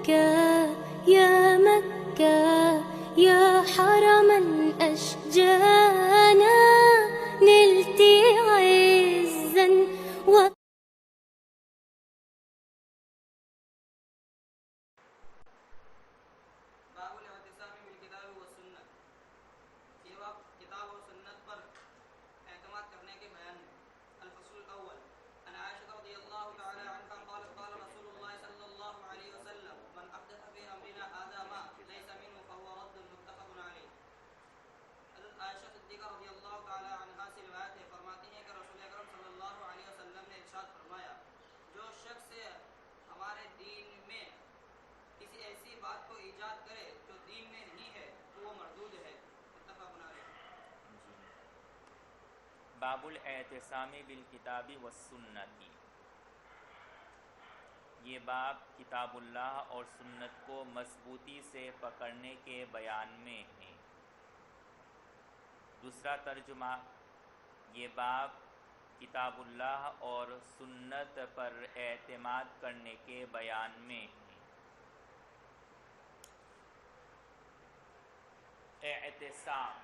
مكة يا مكة يا حرما أشجانا نلت عزا باب الاعتصام بالکتاب والسنت. یہ باب کتاب اور سنت پر اعتماد کرنے کے بیان میں. الفصل الاول عن عائشة رضی اللہ تعالی عنہ قالت قال رسول اللہ صلی اللہ علیہ وسلم من احدث في امرنا هذا ما ليس منه فهو رد متفق علیہ. حضرت عائشہ صدیقہ رضی اللہ تعالی عنہ سے روایت ہے، فرماتی ہیں کہ رسول اکرم صلی اللہ علیہ وسلم نے ارشاد فرمایا، جو شخص ہمارے دین میں کسی ایسی بات کو ایجاد کرے جو دین میں نہیں ہے تو وہ مردود ہے. متفق علیہ. باب الاعتصام بالکتاب والسنت. یہ باب کتاب اللہ اور سنت کو مضبوطی سے پکڑنے کے بیان میں ہے. دوسرا ترجمہ، یہ باب کتاب اللہ اور سنت پر اعتماد کرنے کے بیان میں ہے. اعتصام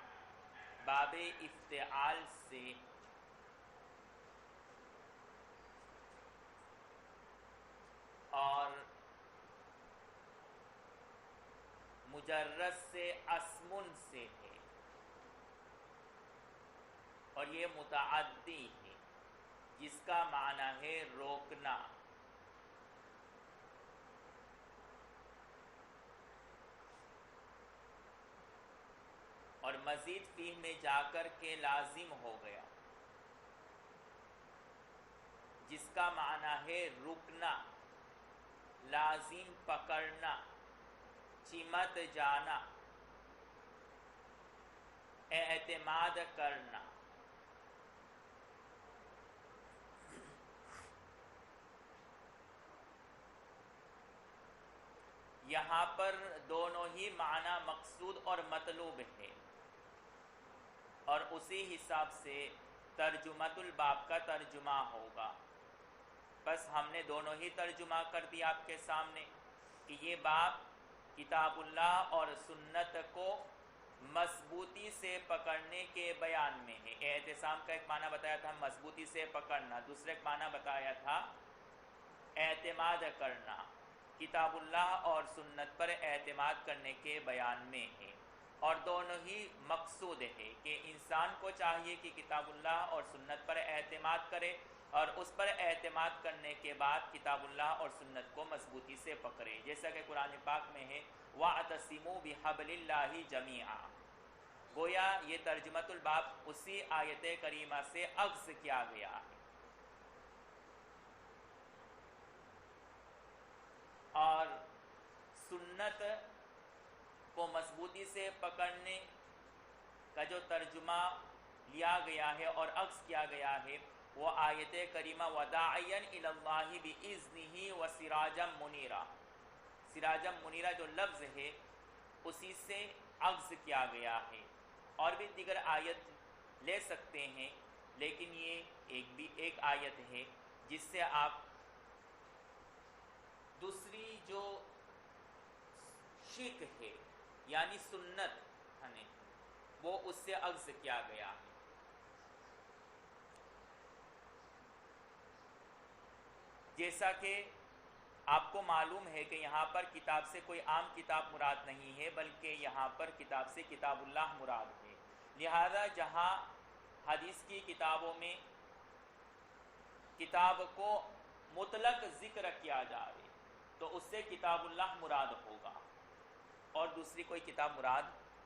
باب افتعال سے اور مجرد سے اسمن سے ہے، اور یہ متعدی ہے جس کا معنی ہے روکنا. اور مزید فیہ میں جا کر کے لازم ہو گیا جس کا معنی ہے رکنا، لازم پکڑنا، چمٹ جانا، اعتماد کرنا. یہاں پر دونوں ہی معنی مقصود اور مطلوب ہے، اور اسی حساب سے ترجمۃ الباب کا ترجمہ ہوگا. بس ہم نے دونوں ہی ترجمہ کر دیا آپ کے سامنے کہ یہ باب کتاب اللہ اور سنت کو مضبوطی سے پکڑنے کے بیان میں ہے. اعتصام کا ایک معنی بتایا تھا مضبوطی سے پکڑنا، دوسرے ایک معنی بتایا تھا اعتماد کرنا. کتاب اللہ اور سنت پر اعتماد کرنے کے بیان میں ہے، اور دونوں ہی مقصود ہے کہ انسان کو چاہیے کہ کتاب اللہ اور سنت پر اعتماد کرے، اور اس پر اعتماد کرنے کے بعد کتاب اللہ اور سنت کو مضبوطی سے پکڑے، جیسا کہ قرآن پاک میں ہے وَاعْتَصِمُوا بِحَبْلِ اللَّهِ جَمِيعًا. گویا یہ ترجمۃ الباب اسی آیت کریمہ سے اخذ کیا گیا ہے. اور سنت کو مضبوطی سے پکڑنے کا جو ترجمہ لیا گیا ہے اور عکس کیا گیا ہے وہ آیت کریمہ وَدَاعِيًا إِلَى اللَّهِ بِإِذْنِهِ وَسِرَاجًا مُنِيرًا. سراجم منیرہ جو لفظ ہے اسی سے عکس کیا گیا ہے. اور بھی دیگر آیت لے سکتے ہیں، لیکن یہ ایک آیت ہے جس سے آپ دوسری جو شک ہے یعنی سنت ہے وہ اس سے عکس کیا گیا ہے. جیسا کہ آپ کو معلوم ہے کہ یہاں پر کتاب سے کوئی عام کتاب مراد نہیں ہے، بلکہ یہاں پر کتاب سے کتاب اللہ مراد ہے. لہذا جہاں حدیث کی کتابوں میں کتاب کو مطلق ذکر کیا جائے تو اس سے کتاب اللہ مراد ہوگا اور دوسری کوئی کتاب مراد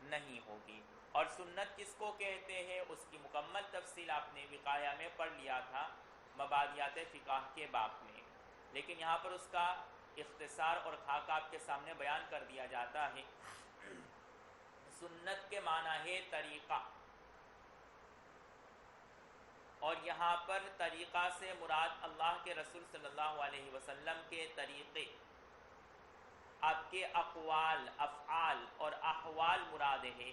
نہیں ہوگی. اور سنت کس کو کہتے ہیں اس کی مکمل تفصیل آپ نے وقایہ میں پڑھ لیا تھا مبادیات فقہ کے باب میں، لیکن یہاں پر اس کا اختصار اور خاکہ آپ کے سامنے بیان کر دیا جاتا ہے. سنت کے معنی ہے طریقہ، اور یہاں پر طریقہ سے مراد اللہ کے رسول صلی اللہ علیہ وسلم کے طریقے، آپ کے اقوال، افعال اور احوال مراد ہے،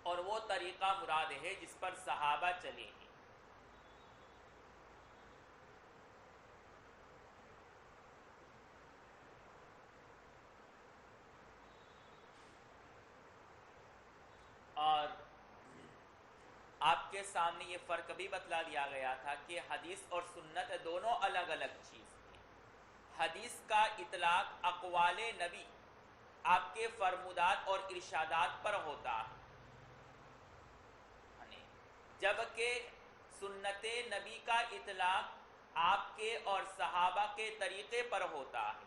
اور وہ طریقہ مراد ہے جس پر صحابہ چلے ہیں. کے سامنے یہ فرق بھی بتلا دیا گیا تھا کہ حدیث اور سنت دونوں الگ الگ چیز ہیں. حدیث کا اطلاق اقوال نبی، آپ کے فرمودات اور ارشادات پر ہوتا ہے، جبکہ سنت نبی کا اطلاق آپ کے اور صحابہ کے طریقے پر ہوتا ہے.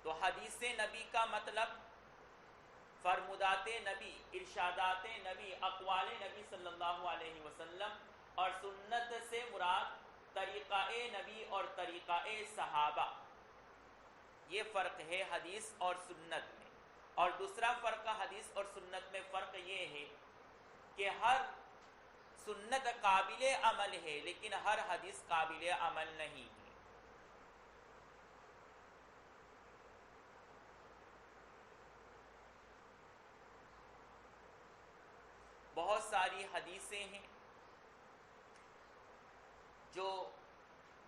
تو حدیث نبی کا مطلب فرمودات نبی، ارشادات نبی، اقوال نبی صلی اللہ علیہ وسلم، اور سنت سے مراد طریقہ نبی اور طریقہ صحابہ. یہ فرق ہے حدیث اور سنت میں. اور دوسرا فرق حدیث اور سنت میں فرق یہ ہے کہ ہر سنت قابل عمل ہے لیکن ہر حدیث قابل عمل نہیں ہے. بہت ساری حدیثیں ہیں جو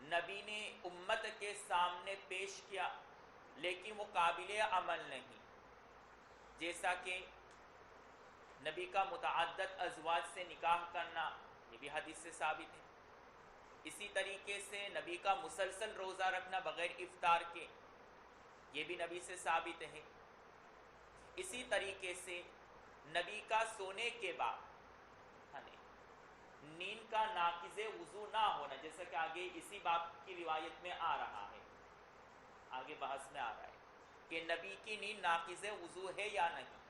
نبی نے امت کے سامنے پیش کیا لیکن وہ قابل عمل نہیں، جیسا کہ نبی کا متعدد ازواج سے نکاح کرنا، یہ بھی حدیث سے ثابت ہے. اسی طریقے سے نبی کا مسلسل روزہ رکھنا بغیر افطار کے، یہ بھی نبی سے ثابت ہے. اسی طریقے سے نبی کا سونے کے بعد نیند کا ناقض وضو نہ ہونا، جیسا کہ آگے اسی باب کی روایت میں آ رہا ہے، آگے بحث میں آ رہا ہے کہ نبی کی نیند ناقض وضو ہے یا نہیں.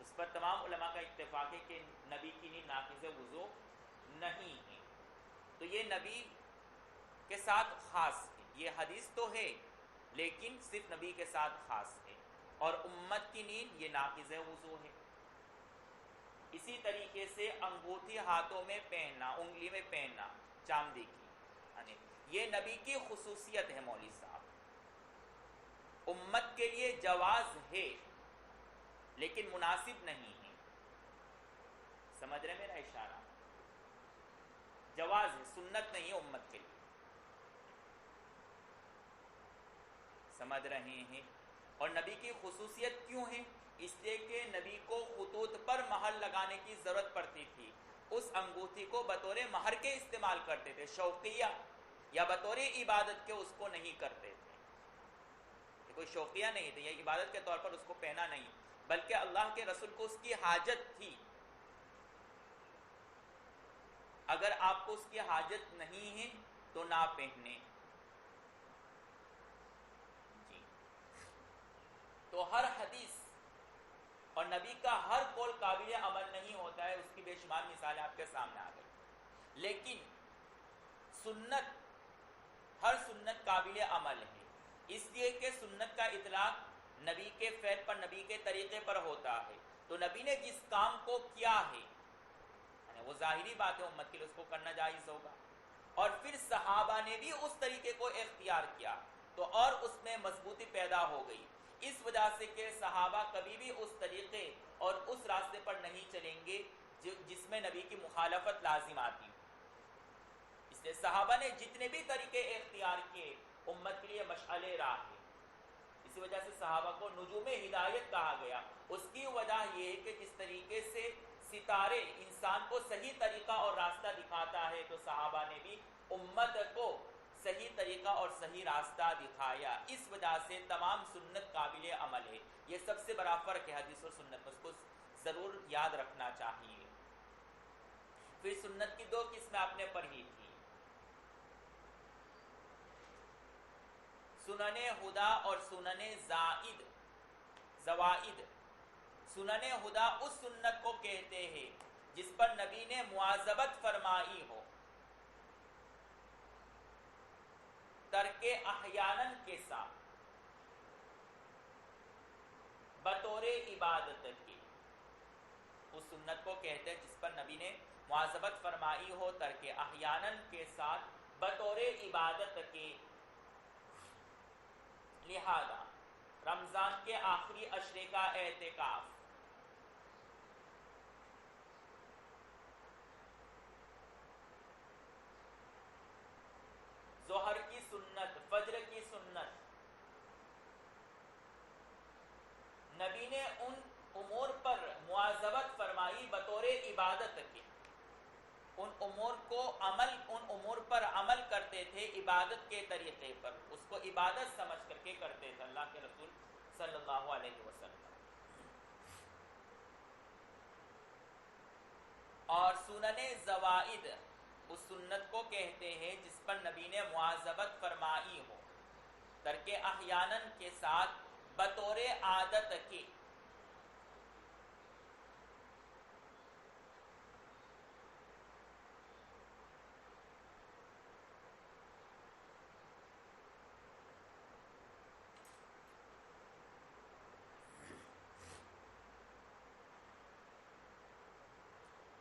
اس پر تمام علماء کا اتفاق ہے کہ نبی کی نیند ناقض وضو نہیں ہے. تو یہ نبی کے ساتھ خاص ہے، یہ حدیث تو ہے لیکن صرف نبی کے ساتھ خاص ہے. اور امت کی نیند یہ ناقض وضو ہے. اسی طریقے سے انگوٹھی ہاتھوں میں پہننا، انگلی میں پہننا چاندی کی، یہ نبی کی خصوصیت ہے. مولوی صاحب، امت کے لیے جواز ہے لیکن مناسب نہیں ہے. سمجھ رہے میرا اشارہ؟ جواز ہے، سنت نہیں ہے امت کے لیے. سمجھ رہے ہیں؟ اور نبی کی خصوصیت کیوں ہے؟ اس لیے کہ نبی کو خطوط پر مہر لگانے کی ضرورت پڑتی تھی. اس انگوٹھی کو بطور مہر کے استعمال کرتے تھے، شوقیہ یا بطور عبادت کے اس کو نہیں کرتے تھے. یہ کوئی شوقیہ نہیں تھے، یہ عبادت کے طور پر اس کو پہنا نہیں، بلکہ اللہ کے رسول کو اس کی حاجت تھی. اگر آپ کو اس کی حاجت نہیں ہے تو نہ پہنے. جی، تو ہر حدیث اور نبی کا ہر قول قابل عمل نہیں ہوتا ہے. اس کی بے شمار مثالیں آپ کے سامنے آ گئی. لیکن سنت، ہر سنت قابل عمل ہے، اس لیے کہ سنت کا اطلاق نبی کے فعل پر، نبی کے طریقے پر ہوتا ہے. تو نبی نے جس کام کو کیا ہے وہ ظاہری بات ہے امت کے لیے اس کو کرنا جائز ہوگا. اور پھر صحابہ نے بھی اس طریقے کو اختیار کیا تو اور اس میں مضبوطی پیدا ہو گئی. اس وجہ سے کہ صحابہ کبھی بھی اس طریقے اور اس راستے پر نہیں چلیں گے جس میں نبی کی مخالفت لازم آتی. اس لیے صحابہ نے جتنے بھی طریقے اختیار کیے امت کے لیے مشعل راہ ہے. اسی وجہ سے صحابہ کو نجوم ہدایت کہا گیا. اس کی وجہ یہ ہے کہ جس طریقے سے ستارے انسان کو صحیح طریقہ اور راستہ دکھاتا ہے تو صحابہ نے بھی امت کو صحیح طریقہ اور صحیح راستہ دکھایا. اس وجہ سے تمام سنت قابل عمل ہے. یہ سب سے بڑا فرق ہے حدیث اور سنت میں، اس کو ضرور یاد رکھنا چاہیے. پھر سنت کی دو قسمیں آپ نے پڑھی تھی، سنن ہدا اور سنن زوائد. سنن ہدا اس سنت کو کہتے ہیں جس پر نبی نے مواظبت فرمائی ہو، ترک احیاناً کے ساتھ، بطور عبادت کی. اس سنت کو کہتے ہیں جس پر نبی نے مواظبت فرمائی ہو ترک احیاناً کے ساتھ، بطور عبادت کے. لہذا رمضان کے آخری عشرے کا اعتکاف، ظہر کی سنت، فجر کی سنت، نبی نے ان امور پر مواظبت فرمائی بطور عبادت کے ان امور پر عمل کرتے تھے عبادت کے طریقے پر، اس کو عبادت سمجھ کر کے کرتے تھے اللہ کے رسول صلی اللہ علیہ وسلم. اور سنن زوائد اس سنت کو کہتے ہیں جس پر نبی نے مواظبت فرمائی ہو، ترک احیاناً کے ساتھ بطور عادت کی.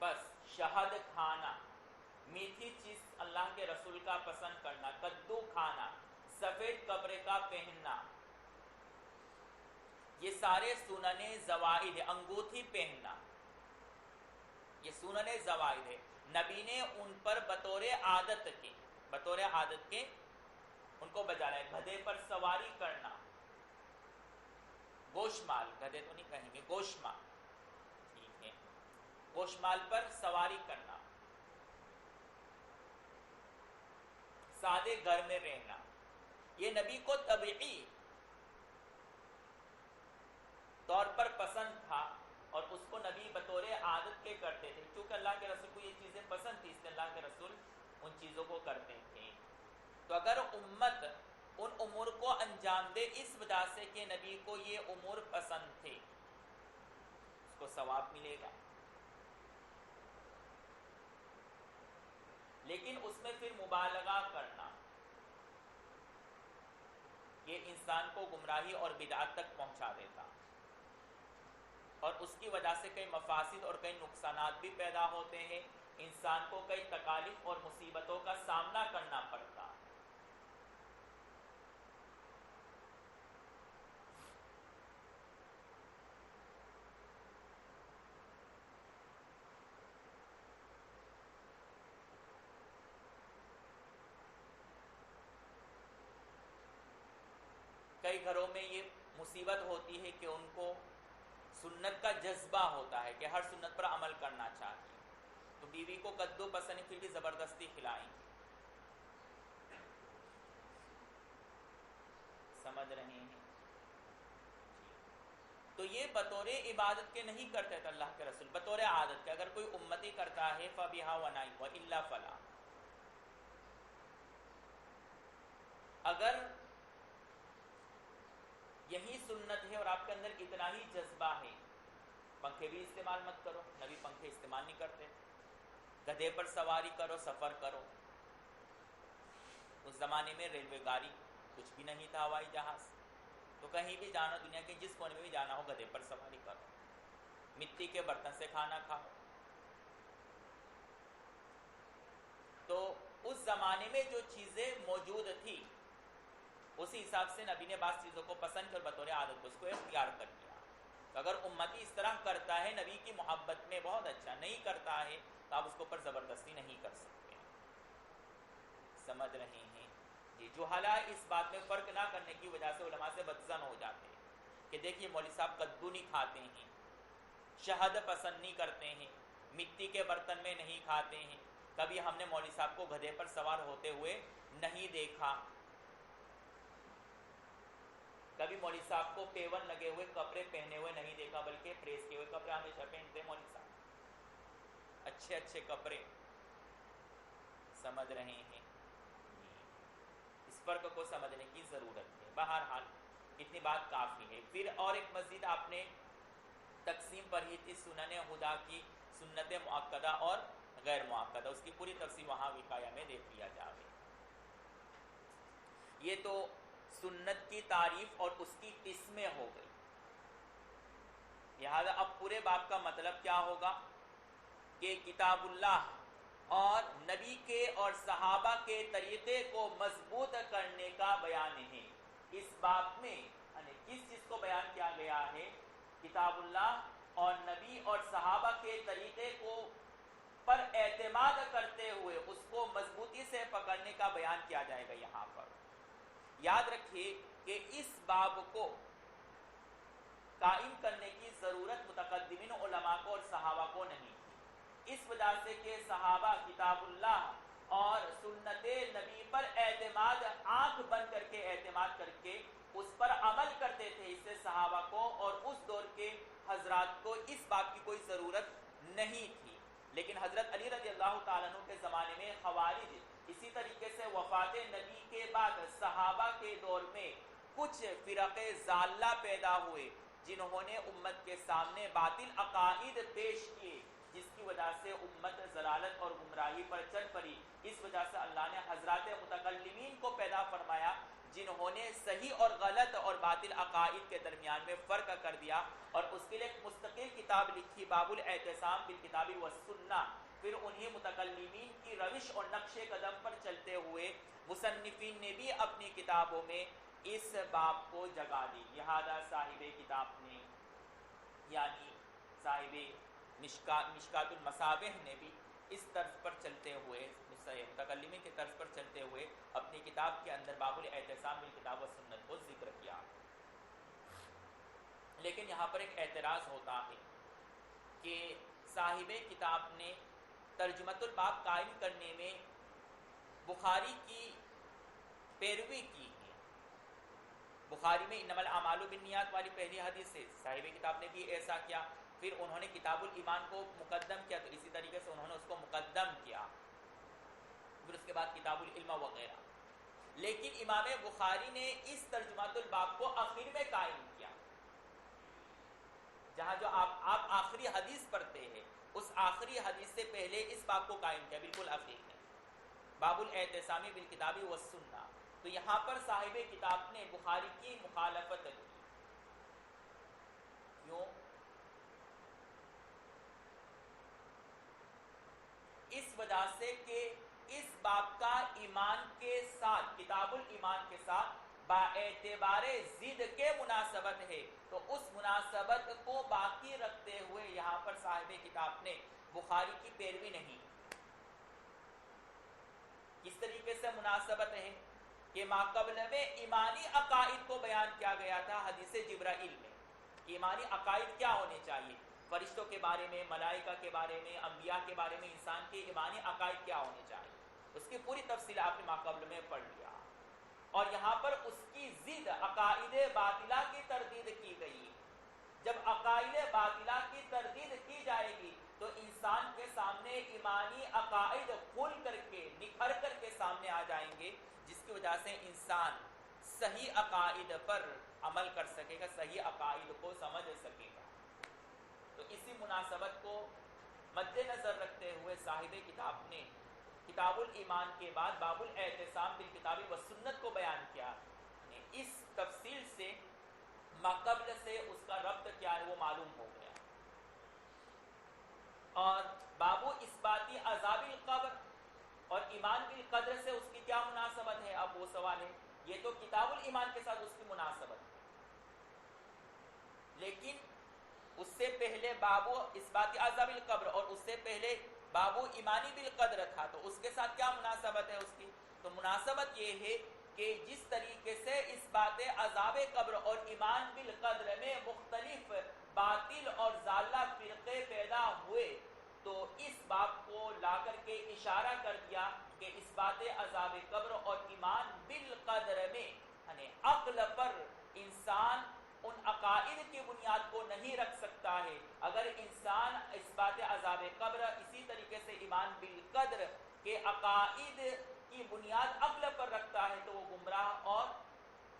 بس شہد کھانا، میٹھی چیز اللہ کے رسول کا پسند کرنا، کدو کھانا، سفید کپڑے کا پہننا، یہ سارے سنن زوائد. انگوٹھی پہننا یہ سنن زوائد ہے، نبی نے ان پر بطور عادت کے ان کو بجا لایا. گدھے پر سواری کرنا، گوشمال، گدھے تو نہیں کہیں گے، گوشمال، ٹھیک ہے، گوشمال پر سواری کرنا، سادے گھر میں رہنا، یہ نبی کو طبعی طور پر پسند تھا اور اس کو نبی بطور عادت کے کرتے تھے. کیونکہ اللہ کے رسول کو یہ چیزیں پسند تھی، اس لیے اللہ کے رسول ان چیزوں کو کرتے تھے. تو اگر امت ان امور کو انجام دے اس وجہ سے کہ نبی کو یہ امور پسند تھے، اس کو ثواب ملے گا. لیکن اس میں پھر مبالغہ کرنا یہ انسان کو گمراہی اور بدعت تک پہنچا دیتا، اور اس کی وجہ سے کئی مفاسد اور کئی نقصانات بھی پیدا ہوتے ہیں. انسان کو کئی تکالیف اور مصیبتوں کا سامنا کرنا پڑتا. کئی گھروں میں یہ مصیبت ہوتی ہے کہ ان کو سنت کا جذبہ ہوتا ہے کہ ہر سنت پر عمل کرنا چاہیے، تو بیوی کو کدو پسند ہے پھر بھی زبردستی کھلائیں. سمجھ رہے ہیں؟ تو یہ بطور عبادت کے نہیں کرتے تھے اللہ کے رسول، بطور عادت کے. اگر کوئی امتی کرتا ہے فبہا ونعم والا فلا. اگر یہی سنت ہے اور آپ کے اندر اتنا ہی جذبہ ہے، پنکھے بھی استعمال مت کرو، نبی پنکھے استعمال نہیں کرتے. گدھے پر سواری کرو، سفر کرو. اس زمانے میں ریلوے گاڑی کچھ بھی نہیں تھا، ہوائی جہاز. تو کہیں بھی جانا، دنیا کے جس کونے میں بھی جانا ہو گدھے پر سواری کرو. مٹی کے برتن سے کھانا کھاؤ. تو اس زمانے میں جو چیزیں موجود تھی اسی حساب سے نبی نے بعض چیزوں کو پسند کر بطور عادت کو اس کو اختیار کر دیا. تو اگر امتی اس طرح کرتا ہے نبی کی محبت میں بہت اچھا، نہیں کرتا ہے تو آپ اس کو پر زبردستی نہیں کر سکتے. سمجھ رہے ہیں جی؟ جہالا اس بات میں فرق نہ کرنے کی وجہ سے علماء سے بدظن ہو جاتے ہیں کہ دیکھیے مولوی صاحب کدو نہیں کھاتے ہیں، شہد پسند نہیں کرتے ہیں، مٹی کے برتن میں نہیں کھاتے ہیں، کبھی ہم نے مولوی صاحب کو گدھے پر سوار ہوتے ہوئے نہیں دیکھا، کبھی مولوی صاحب کو پیون لگے ہوئے کپڑے پہنے ہوئے نہیں دیکھا، بلکہ پریس کیے ہوئے کپڑے ہمیشہ پہنتے مولوی صاحب، اچھے اچھے کپڑے. سمجھ رہے ہیں؟ اس فرق کو سمجھنے کی ضرورت ہے. بہرحال اتنی بات کافی ہے. پھر اور ایک مزید آپ نے تقسیم پڑھی تھی سنن خدا کی، سنت مؤکدہ اور غیر مؤکدہ. اس کی پوری تفصیل وہاں وقایہ میں دیکھ لیا جاوے. یہ تو سنت کی تعریف اور اس کی قسمیں ہو گئی. لہذا اب پورے باب کا مطلب کیا ہوگا کہ کتاب اللہ اور نبی کے اور صحابہ کے طریقے کو مضبوط کرنے کا بیان ہے. اس باب میں یعنی کس چیز کو بیان کیا گیا ہے؟ کتاب اللہ اور نبی اور صحابہ کے طریقے کو پر اعتماد کرتے ہوئے اس کو مضبوطی سے پکڑنے کا بیان کیا جائے گا. یہاں پر یاد رکھیے کہ اس باب کو قائم کرنے کی ضرورت متقدمین علماء کو اور صحابہ کو نہیں تھی. اس وجہ سے کہ صحابہ کتاب اللہ اور سنت نبی پر اعتماد، آنکھ بند کر کے اعتماد کر کے اس پر عمل کرتے تھے. اس سے صحابہ کو اور اس دور کے حضرات کو اس بات کی کوئی ضرورت نہیں تھی. لیکن حضرت علی رضی اللہ تعالیٰ عنہ کے زمانے میں خوارج، اسی طریقے سے وفات نبی کے بعد صحابہ کے دور میں کچھ فرقے ضالہ پیدا ہوئے جنہوں نے امت کے سامنے باطل عقائد پیش کیے، جس کی وجہ سے امت ضلالت اور گمراہی پر چل پڑی. اس وجہ سے اللہ نے حضرات متکلمین کو پیدا فرمایا جنہوں نے صحیح اور غلط اور باطل عقائد کے درمیان میں فرق کر دیا، اور اس کے لیے ایک مستقل کتاب لکھی باب الاعتصام بالکتاب والسنہ. پھر انہی متکلمین کی روش اور نقش قدم پر چلتے ہوئے مصنفین نے بھی اپنی کتابوں میں اس باب کو جگا دی. لہذا صاحب کتاب نے یعنی صاحب مشکات المصابیح نے بھی اس طرز پر چلتے ہوئے، متکلمین کے طرز پر چلتے ہوئے اپنی کتاب کے اندر باب الاعتصام بالکتاب والسنت کو ذکر کیا. لیکن یہاں پر ایک اعتراض ہوتا ہے کہ صاحب کتاب نے ترجمۃ الباب قائم کرنے میں بخاری کی پیروی کی ہے. بخاری میں انما الاعمال بالنیات والی پہلی حدیث ہے، صاحب کتاب نے بھی ایسا کیا. پھر انہوں نے کتاب الایمان کو مقدم کیا تو اسی طریقے سے انہوں نے اس کو مقدم کیا. پھر اس کے بعد کتاب العلم وغیرہ. لیکن امام بخاری نے اس ترجمۃ الباب کو آخر میں قائم کیا. جہاں جو آپ آخری حدیث پڑھتے ہیں اس آخری حدیث سے پہلے اس باب کو قائم کیا، بالکل آخر میں باب الاعتصام بالکتاب والسنہ. تو یہاں پر صاحب کتاب نے بخاری کی مخالفت کی. کیوں؟ اس وجہ سے کہ اس باب کا ایمان کے ساتھ، کتاب الایمان کے ساتھ با اعتبار ضد کے مناسبت ہے. تو اس مناسبت کو باقی رکھتے ہوئے یہاں پر صاحب کتاب نے بخاری کی پیروی نہیں. کس طریقے سے مناسبت ہے کہ ماقبل میں ایمانی عقائد کو بیان کیا گیا تھا حدیث جبرائیل میں کہ ایمانی عقائد کیا ہونے چاہیے، فرشتوں کے بارے میں، ملائکہ کے بارے میں، انبیاء کے بارے میں انسان کے ایمانی عقائد کیا ہونے چاہیے. اس کی پوری تفصیل آپ نے ماقبل میں پڑھ لیا. اور یہاں پر اس کی ضد عقائد باطلہ کی تردید کی گئی. جب عقائد باطلہ کی تردید کی جائے گی تو انسان کے سامنے ایمانی عقائد کھل کر کے، نکھر کر کے سامنے آ جائیں گے، جس کی وجہ سے انسان صحیح عقائد پر عمل کر سکے گا، صحیح عقائد کو سمجھ سکے گا. تو اسی مناسبت کو مد نظر رکھتے ہوئے صاحب کتاب نے کتاب الایمان کے بعد باب الاعتصام بالکتاب والسنت کو بیان کیا. اس تفصیل سے ماقبل سے اس کا ربط کیا ہے وہ معلوم ہو گیا. اور باب اثباتی عذاب القبر اور ایمان بالقدر سے اس کی کیا مناسبت ہے؟ اب وہ سوال ہے. یہ تو کتاب الایمان کے ساتھ اس کی مناسبت ہے، لیکن اس سے پہلے بابو اثبات عذاب القبر اور اس سے پہلے بابو ایمانی بالقدر تھا، تو اس کے ساتھ کیا مناسبت ہے اس کی؟ تو مناسبت یہ ہے کہ جس طریقے سے اثبات عذاب قبر اور ایمان بالقدر میں مختلف باطل اور ضالہ فرقے پیدا ہوئے، تو اس باب کو لا کر کے اشارہ کر دیا کہ اثبات عذاب قبر اور ایمان بالقدر میں یعنی عقل پر انسان ان عقائد کی بنیاد کو نہیں رکھ سکتا ہے. اگر انسان اثبات عذاب قبر اسی طریقے سے ایمان بالقدر کے عقائد کی بنیاد عقل پر رکھتا ہے تو وہ گمراہ اور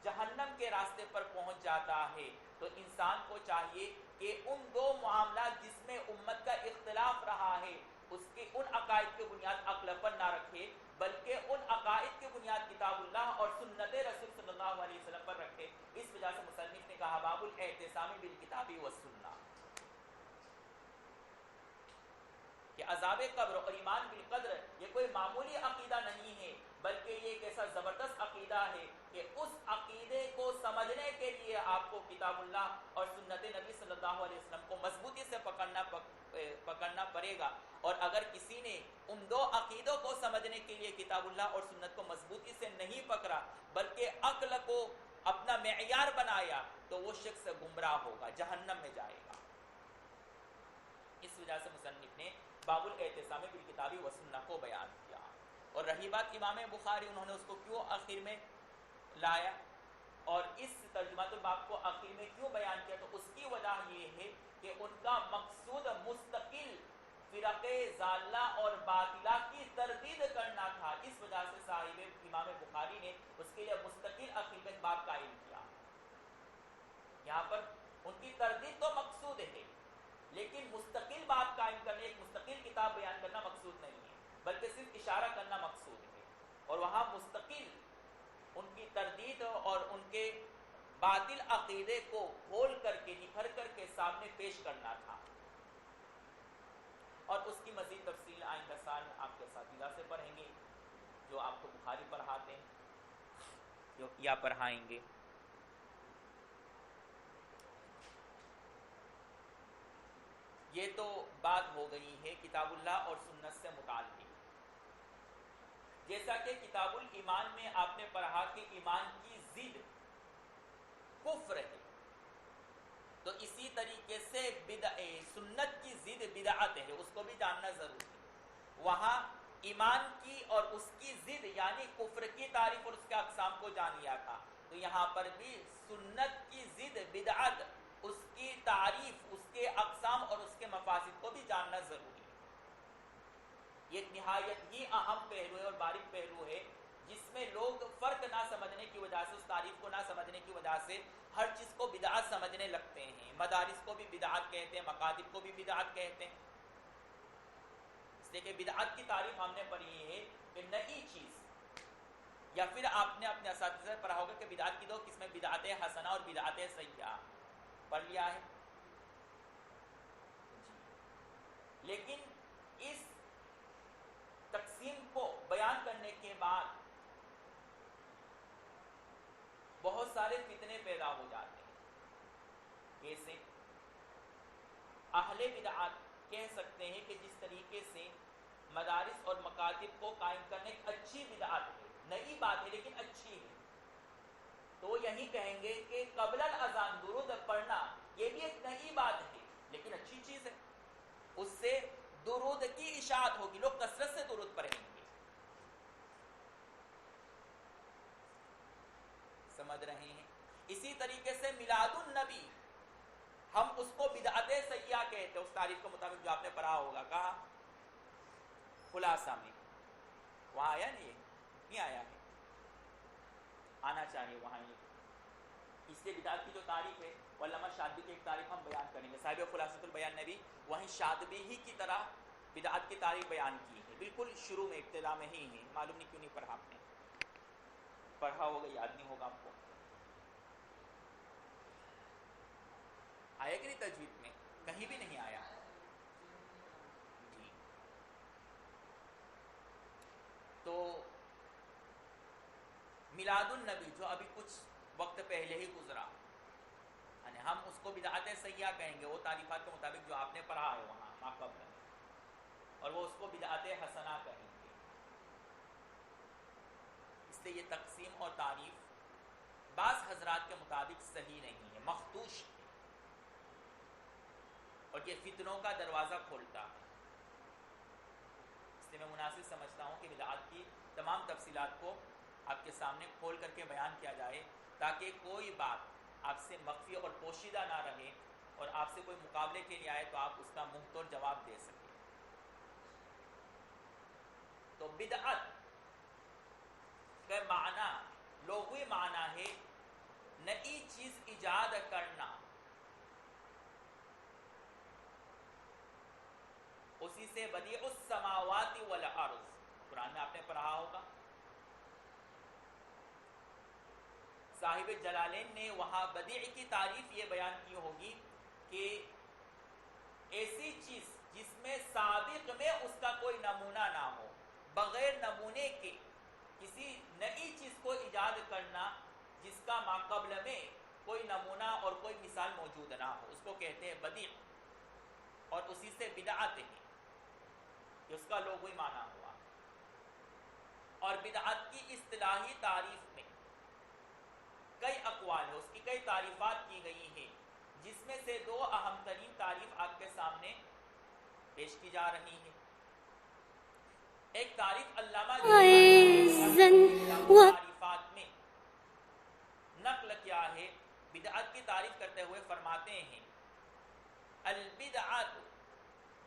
جہنم کے راستے پر پہنچ جاتا ہے. تو انسان کو چاہیے کہ ان دو معاملات جس میں امت کا اختلاف رہا ہے اس کی ان عقائد کی بنیاد عقل پر نہ رکھے، بلکہ ان عقائد کی بنیاد کتاب اللہ اور سنت رسول صلی اللہ علیہ وسلم پر رکھے. اس وجہ سے مصنف نے کہا باب الاعتصام بالکتاب والسنہ کہ عذاب قبر اور ایمان بالقدر یہ کوئی معمولی عقیدہ نہیں ہے، بلکہ یہ ایک ایسا زبردست عقیدہ ہے کہ اس عقیدے کو سمجھنے کے لیے آپ کو کتاب اللہ اور سنت نبی صلی اللہ علیہ وسلم کو مضبوطی سے پکڑنا پڑے گا. اور اگر کسی نے ان دو عقیدوں کو سمجھنے کے لیے کتاب اللہ اور سنت کو مضبوطی سے نہیں پکڑا بلکہ عقل کو اپنا معیار بنایا تو وہ شخص گمراہ ہوگا، جہنم میں جائے گا. اس وجہ سے مصنف نے باب الاعتصام بالکتاب و سنہ کو بیان کیا. اور رہی بات امام بخاری، انہوں نے اس کو کیوں آخر میں لایا اور اس ترجمۃ الباب کو آخر میں کیوں بیان کیا، تو اس کی وجہ یہ ہے کہ ان کا مقصود مستقل فرقے ضالہ اور باطلہ کی تردید کرنا تھا. اس وجہ سے صاحب امام بخاری نے اس کے لیے مستقل آخر میں باب قائم کیا. یہاں پر ان کی تردید تو مقصود ہے، لیکن مستقل باب قائم کرنے، ایک مستقل کتاب بیان کرنا مقصود نہیں ہے، بلکہ صرف اشارہ کرنا مقصود ہے. اور وہاں مستقل ان کی تردید اور ان کے باطل عقیدے کو کھول کر کے نکھر کر کے سامنے پیش کرنا تھا. اور اس کی مزید تفصیل آئندہ سال آپ کے اساتذہ سے پڑھیں گے جو آپ کو بخاری پڑھاتے ہیں جو یا پڑھائیں گے. یہ تو بات ہو گئی ہے کتاب اللہ اور سنت سے متعلق. جیسا کہ کتاب الایمان میں آپ نے پڑھا کہ ایمان کی ضد کفر ہے، تو اسی طریقے سے سنت کی ضد بدعت ہے، اس کو بھی جاننا ضروری ہے. وہاں ایمان کی اور اس کی ضد یعنی کفر کی تعریف اور اس کے اقسام کو جان لیا تھا، تو یہاں پر بھی سنت کی ضد بدعت، اس کی تعریف، اس کے اقسام اور اس کے مفاسد کو بھی جاننا ضروری ہے. یہ ایک نہایت ہی اہم پہلو ہے اور باریک پہلو ہے جس میں لوگ فرق نہ سمجھنے کی وجہ سے، اس تعریف کو نہ سمجھنے کی وجہ سے ہر چیز کو بدعت سمجھنے لگتے ہیں. مدارس کو بھی بدعت کہتے ہیں، مکاتب کو بھی بدعت کہتے ہیں. اس لیے کہ بدعت کی تعریف ہم نے پڑھی ہے کہ نئی چیز، یا پھر آپ نے اپنے اساتذہ سے پڑھا ہوگا کہ بدعت کی دو قسمیں، بدعت حسنہ اور بدعت سیئہ، پڑھ لیا ہے. لیکن اس تقسیم کو بیان کرنے کے بعد بہت سارے فتنے پیدا ہو جاتے ہیں. کیسے؟ اہل بدعت کہہ سکتے ہیں کہ جس طریقے سے مدارس اور مکاتب کو قائم کرنے ایک اچھی بدعت ہے، نئی بات ہے لیکن اچھی ہے، تو وہ یہی کہیں گے کہ قبل الاذان درود پڑھنا یہ بھی ایک نئی بات ہے لیکن اچھی چیز ہے. اس سے درود کی اشاعت ہوگی، لوگ کثرت سے درود پڑھیں گے. سمجھ رہے ہیں؟ اسی طریقے سے میلاد النبی ہم اس کو بدعت سیئہ کہتے ہیں، اس تعریف کے مطابق جو آپ نے پڑھا ہوگا. کہا خلاصہ میں وہاں آیا نہیں آیا ہے، آنا چاہیے وہاں. یہ اس سے بدعت کی جو تعریف ہے، علامہ شاطبی کی ایک تعریف ہم بیان کریں گے. صاحب خلاصۃ البیان نے بھی وہیں شاطبی ہی کی طرح بدعت کی تعریف بیان کی ہے، بالکل شروع میں ابتدا میں ہی ہے. معلوم نہیں کیوں نہیں پڑھا، آپ نے پڑھا ہوگا، یاد نہیں ہوگا آپ کو. آیا کہ نہیں تجوید میں؟ کہیں بھی نہیں آیا. جی تو میلاد النبی جو ابھی کچھ وقت پہلے ہی گزرا، یعنی ہم اس کو بدعت سیئہ کہیں گے وہ تعریفات کے مطابق جو آپ نے پڑھا ہے وہاں ماقبل میں، اور وہ اس کو بدعت حسنہ کہیں گے. اس لیے یہ تقسیم اور تعریف بعض حضرات کے مطابق صحیح نہیں ہے، مخدوش ہے، اور یہ فتنوں کا دروازہ کھولتا ہے. اس لیے میں مناسب سمجھتا ہوں کہ بدعت کی تمام تفصیلات کو آپ کے سامنے کھول کر کے بیان کیا جائے تاکہ کوئی بات آپ سے مخفی اور پوشیدہ نہ رہے، اور آپ سے کوئی مقابلے کے لیے آئے تو آپ اس کا منہ توڑ جواب دے سکیں. تو بدعت کا معنی، لغوی معنی ہے نئی چیز ایجاد کرنا. اسی سے بدیع السماوات والارض قرآن میں آپ نے پڑھا ہوگا. صاحب جلالین نے وہاں بدیع کی تعریف یہ بیان کی ہوگی کہ ایسی چیز جس میں سابق میں اس کا کوئی نمونہ نہ ہو، بغیر نمونے کے کسی نئی چیز کو ایجاد کرنا جس کا ماقبل میں کوئی نمونہ اور کوئی مثال موجود نہ ہو، اس کو کہتے ہیں بدیع. اور اسی سے بدعت ہے، کہ اس کا لغوی معنی ہوا. اور بدعت کی اصطلاحی تعریف میں کئی اقوال ہیں، اس کی کئی تعریفات کی گئی ہیں، جس میں سے دو اہم ترین تعریف آپ کے سامنے پیش کی جا رہی ہیں. ایک تعریف علامہ عزاً تعریفات میں نقل کیا ہے، بدعت کی تعریف کرتے ہوئے فرماتے ہیں البدعۃ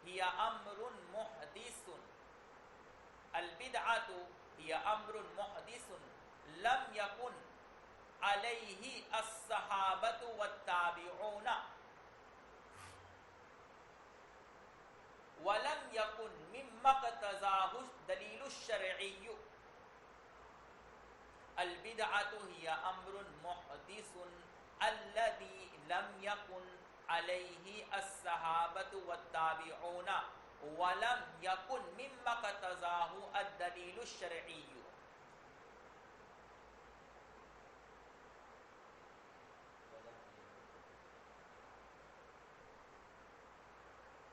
ہی امر محدث، البدعۃ ہی امر محدث لم یکن علیہ الصحابۃ والتابعون ولم یکن مما اقتضاہ الدلیل الشرعی. البدعۃ ہی امر محدث الذی لم یکن علیہ الصحابۃ والتابعون ولم یکن مما اقتضاہ الدلیل الشرعی.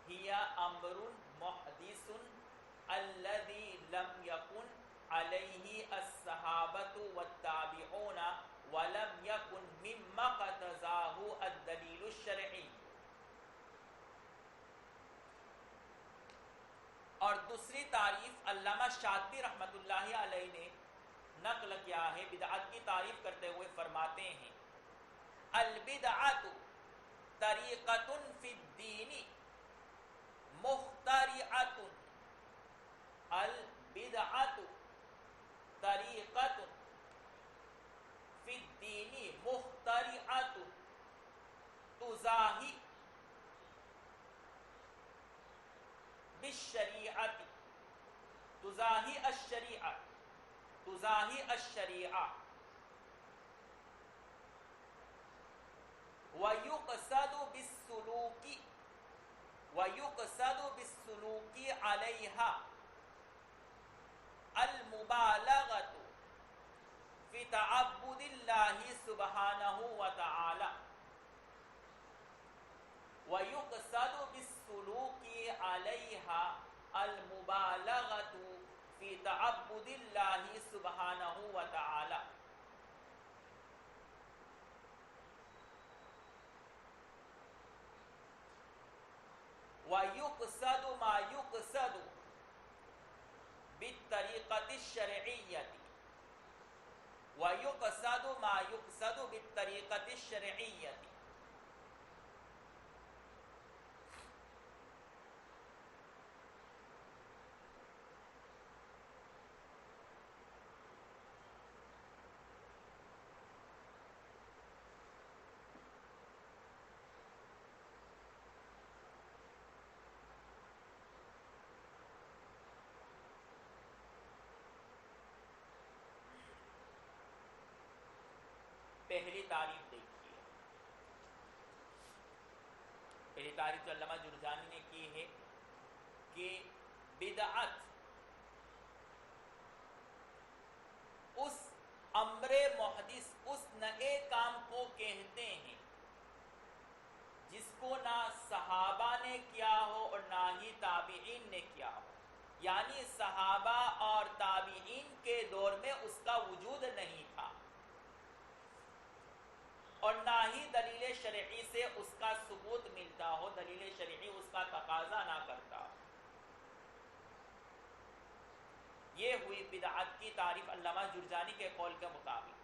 ہی امر محدث الذی لم یکن علیہ الصحابۃ والتابعون ولم یکن مما اقتضاہ الدلیل الشرعی. اور دوسری تعریف علامہ شاطبی رحمۃ اللہ علیہ نے نقل کیا ہے، بدعت کی تعریف کرتے ہوئے فرماتے ہیں البدعۃ طریقۃ فی الدین مخترعۃ، البدعۃ طریقۃ فی الدین مخترعۃ تزاحی بالشریعۃ، تزاحی الشریعہ، تزاحی الشریعہ ویقصد بالسلوک، ویقصد بالسلوک علیہا المبالغۃ فی تعبد اللہ سبحانہ وتعالی، ویقصد بالسلوک علیہا المبالغۃ فی تعبد اللہ سبحانہ وتعالی. وَيُقْصَدُ مَا يُقْصَدُ بِالطَّرِيقَةِ الشَّرْعِيَّةِ، وَيُقْصَدُ مَا يُقْصَدُ بِالطَّرِيقَةِ الشَّرْعِيَّةِ. پہلی تعریف دیکھیے، پہلی تعریف جو علامہ جرجانی نے کی ہے کہ بدعت اس امر محدث، اس نئے کام کو کہتے ہیں جس کو نہ صحابہ نے کیا ہو اور نہ ہی تابعین نے کیا ہو، یعنی صحابہ اور تابعین کے دور میں اس کا وجود نہیں تھا اور نہ ہی دلیل شرعی سے اس کا ثبوت ملتا ہو، دلیل شرعی اس کا تقاضا نہ کرتا ہو. یہ ہوئی بدعت کی تعریف علامہ جرجانی کے قول کے مطابق.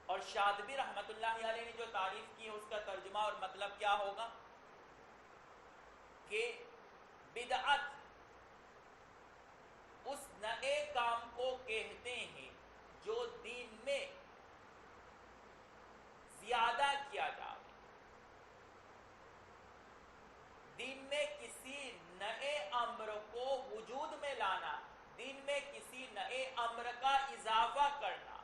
اور شاطبی رحمۃ اللہ علیہ نے جو تعریف کی ہے اس کا ترجمہ اور مطلب کیا ہوگا کہ بدعت اس نئے کام کو کہتے ہیں جو دین میں زیادہ کیا جائے، دین میں کسی نئے امر کو وجود میں لانا، دین میں کسی نئے امر کا اضافہ کرنا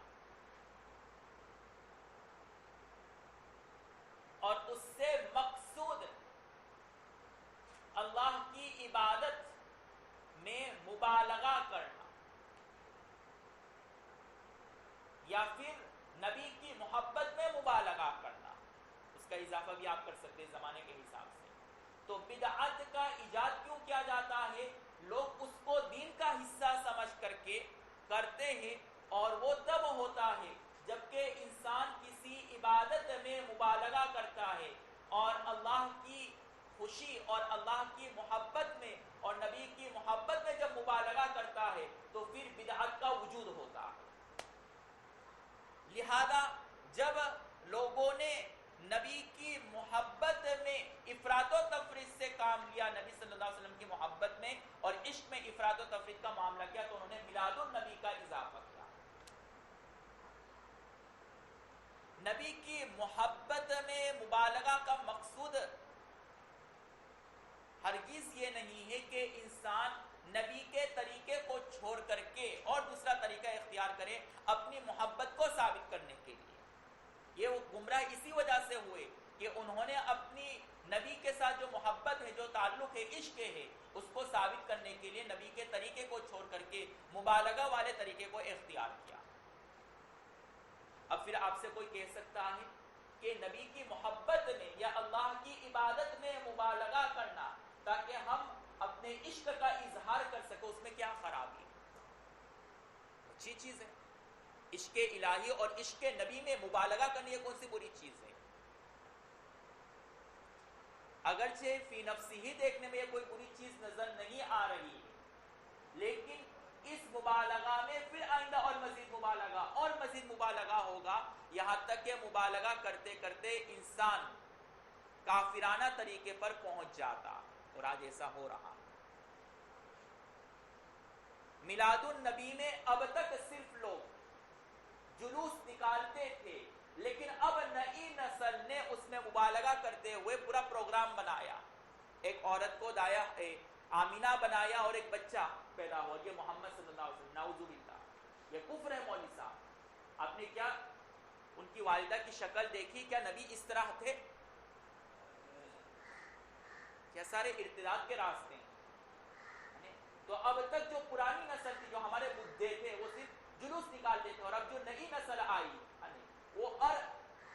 اور اس سے مقصود اللہ کی عبادت میں مبالغہ کرنا یا پھر نبی کی محبت میں مبالغہ کرنا، اس کا اضافہ بھی آپ کر سکتے ہیں زمانے کے حساب سے. تو بدعت کا ایجاد کیوں کیا جاتا ہے؟ لوگ اس کو دین کا کا حصہ سمجھ کر کے کرتے ہیں، اور وہ تب ہوتا ہے جبکہ انسان کسی عبادت میں مبالغہ کرتا ہے اور اللہ کی خوشی اور اللہ کی محبت میں اور نبی کی محبت میں جب مبالغہ کرتا ہے تو پھر بدعت کا وجود ہوتا ہے۔ لہذا جب لوگوں نے نبی کی محبت میں افراط و تفریط سے کام لیا، نبی صلی اللہ علیہ وسلم کی محبت میں اور عشق میں افراط و تفریط کا معاملہ کیا، تو انہوں نے میلاد النبی کا اضافہ کیا۔ نبی کی محبت میں مبالغہ کا مقصود ہرگز یہ نہیں ہے کہ انسان نبی کے طریقے کو چھوڑ کر کے اور دوسرا طریقہ اختیار کرے اپنی محبت کو ثابت کرنے کے لیے۔ یہ وہ گمراہ اسی وجہ سے ہوئے کہ انہوں نے اپنی نبی کے ساتھ جو محبت ہے، جو تعلق ہے، عشق ہے، اس کو ثابت کرنے کے لیے نبی کے طریقے کو چھوڑ کر کے مبالغہ والے طریقے کو اختیار کیا۔ اب پھر آپ سے کوئی کہہ سکتا ہے کہ نبی کی محبت میں یا اللہ کی عبادت میں مبالغہ کرنا تاکہ ہم اپنے عشق کا اظہار کر سکیں، اس میں کیا خرابی ہے؟ اچھی چیز ہے۔ عشق الہی اور عشق نبی میں مبالغہ کرنی ہے کون سی بری چیز ہے؟ اگرچہ فی نفسی ہی دیکھنے میں یہ کوئی بری چیز نظر نہیں آ رہی ہے، لیکن اس مبالغہ میں پھر آئندہ اور مزید مبالغہ ہوگا، یہاں تک کہ مبالغہ کرتے کرتے انسان کافرانہ طریقے پر پہنچ جاتا، اور آج ایسا ہو رہا۔ میلاد النبی میں اب تک صرف لوگ جلوس نکالتے تھے، لیکن اب نئی نسل نے اس میں مبالغہ کرتے ہوئے پورا پروگرام بنایا۔ ایک عورت کو دایا آمینہ بنایا اور ایک بچہ پیدا ہوا، یہ محمد صلی اللہ علیہ وسلم، نعوذ باللہ، یہ کفر ہے۔ مولوی صاحب، آپ نے کیا ان کی والدہ کی شکل دیکھی؟ کیا نبی اس طرح تھے؟ کیا سارے ارتداد کے راستے ہیں؟ تو اب تک جو پرانی نسل تھی، جو ہمارے بدھے تھے، وہ صرف جلوس نکالتے تھے، اور اب جو نئی نسل آئی وہ اور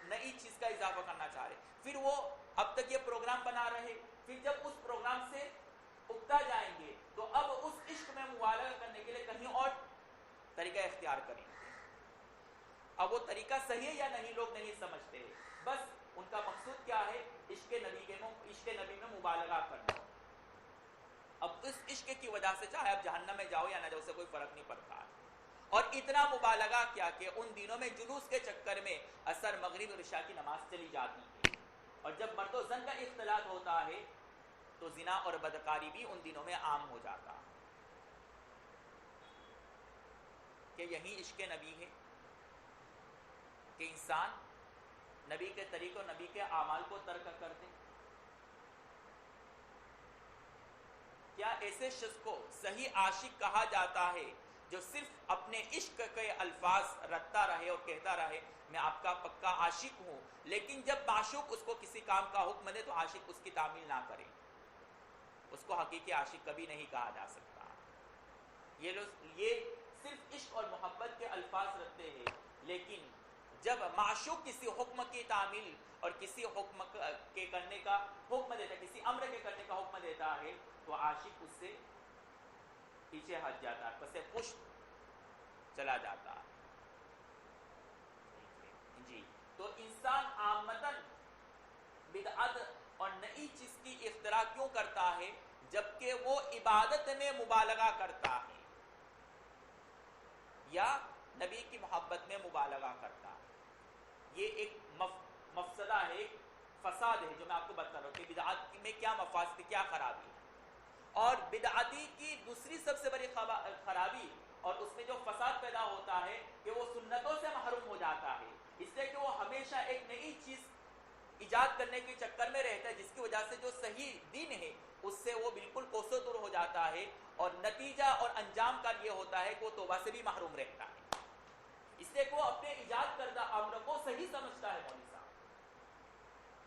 نئی چیز کا اضافہ کرنا چاہ رہے، پھر وہ اب تک یہ پروگرام بنا رہے، پھر جب اس پروگرام سے اگتا جائیں گے تو اب اس عشق میں مبالغہ کرنے کے لیے کہیں اور طریقہ اختیار کریں گے۔ اب وہ طریقہ صحیح ہے یا نہیں لوگ نہیں سمجھتے، بس ان کا مقصود کیا ہے؟ عشق نبی میں مبالغہ کرنا۔ اب اس عشق کی وجہ سے چاہے آپ جہنم میں جاؤ یا نہ جاؤ، سے کوئی فرق نہیں پڑتا ہے۔ اور اتنا مبالغہ کیا کہ ان دنوں میں جلوس کے چکر میں عصر، مغرب اور عشاء کی نماز چلی جاتی ہے، اور جب مرد و زن کا اختلاط ہوتا ہے تو زنا اور بدکاری بھی ان دنوں میں عام ہو جاتا ہے۔ کہ یہی عشق نبی ہے کہ انسان نبی کے طریقوں، نبی کے اعمال کو ترک کر دے؟ کیا ایسے شخص کو صحیح عاشق کہا جاتا ہے جو صرف اپنے عشق کے الفاظ رٹتا رہے اور کہتا رہے میں آپ کا پکا عاشق ہوں، لیکن جب معشوق اس کو کسی کام کا حکم دے تو عاشق اس کی تعمیل نہ کرے؟ اس کو حقیقی عاشق کبھی نہیں کہا جا سکتا۔ یہ صرف عشق اور محبت کے الفاظ رکھتے ہیں، لیکن جب معشوق کسی حکم کی تعمیل اور کسی حکم کے کرنے کا حکم دیتا ہے، کسی امر کے کرنے کا حکم دیتا ہے، تو عاشق اس سے پیچھے ہٹ جاتا ہے، پس پشت چلا جاتا ہے۔ جی، تو انسان عامتاً بدعت اور نئی چیز کی اختراع کیوں کرتا ہے؟ جبکہ وہ عبادت میں مبالغہ کرتا ہے یا نبی کی محبت میں مبالغہ کرتا ہے۔ یہ ایک مفسدہ ہے، ایک فساد ہے جو میں آپ کو بتا رہا ہوں کہ بدعت میں کیا مفاسد، کیا خرابی ہے۔ اور بدعتی کی دوسری سب سے بڑی خرابی اور اس میں جو فساد پیدا ہوتا ہے کہ وہ سنتوں سے محروم ہو جاتا ہے، اس لیے کہ وہ ہمیشہ ایک نئی چیز ایجاد کرنے کے چکر میں رہتا ہے، جس کی وجہ سے جو صحیح دین ہے اس سے وہ بالکل کوسوں دور ہو جاتا ہے، اور نتیجہ اور انجام کا یہ ہوتا ہے کہ وہ توبہ سے بھی محروم رہتا ہے، اس لیے کہ وہ اپنے ایجاد کردہ امر کو صحیح سمجھتا ہے۔ مولوی صاحب،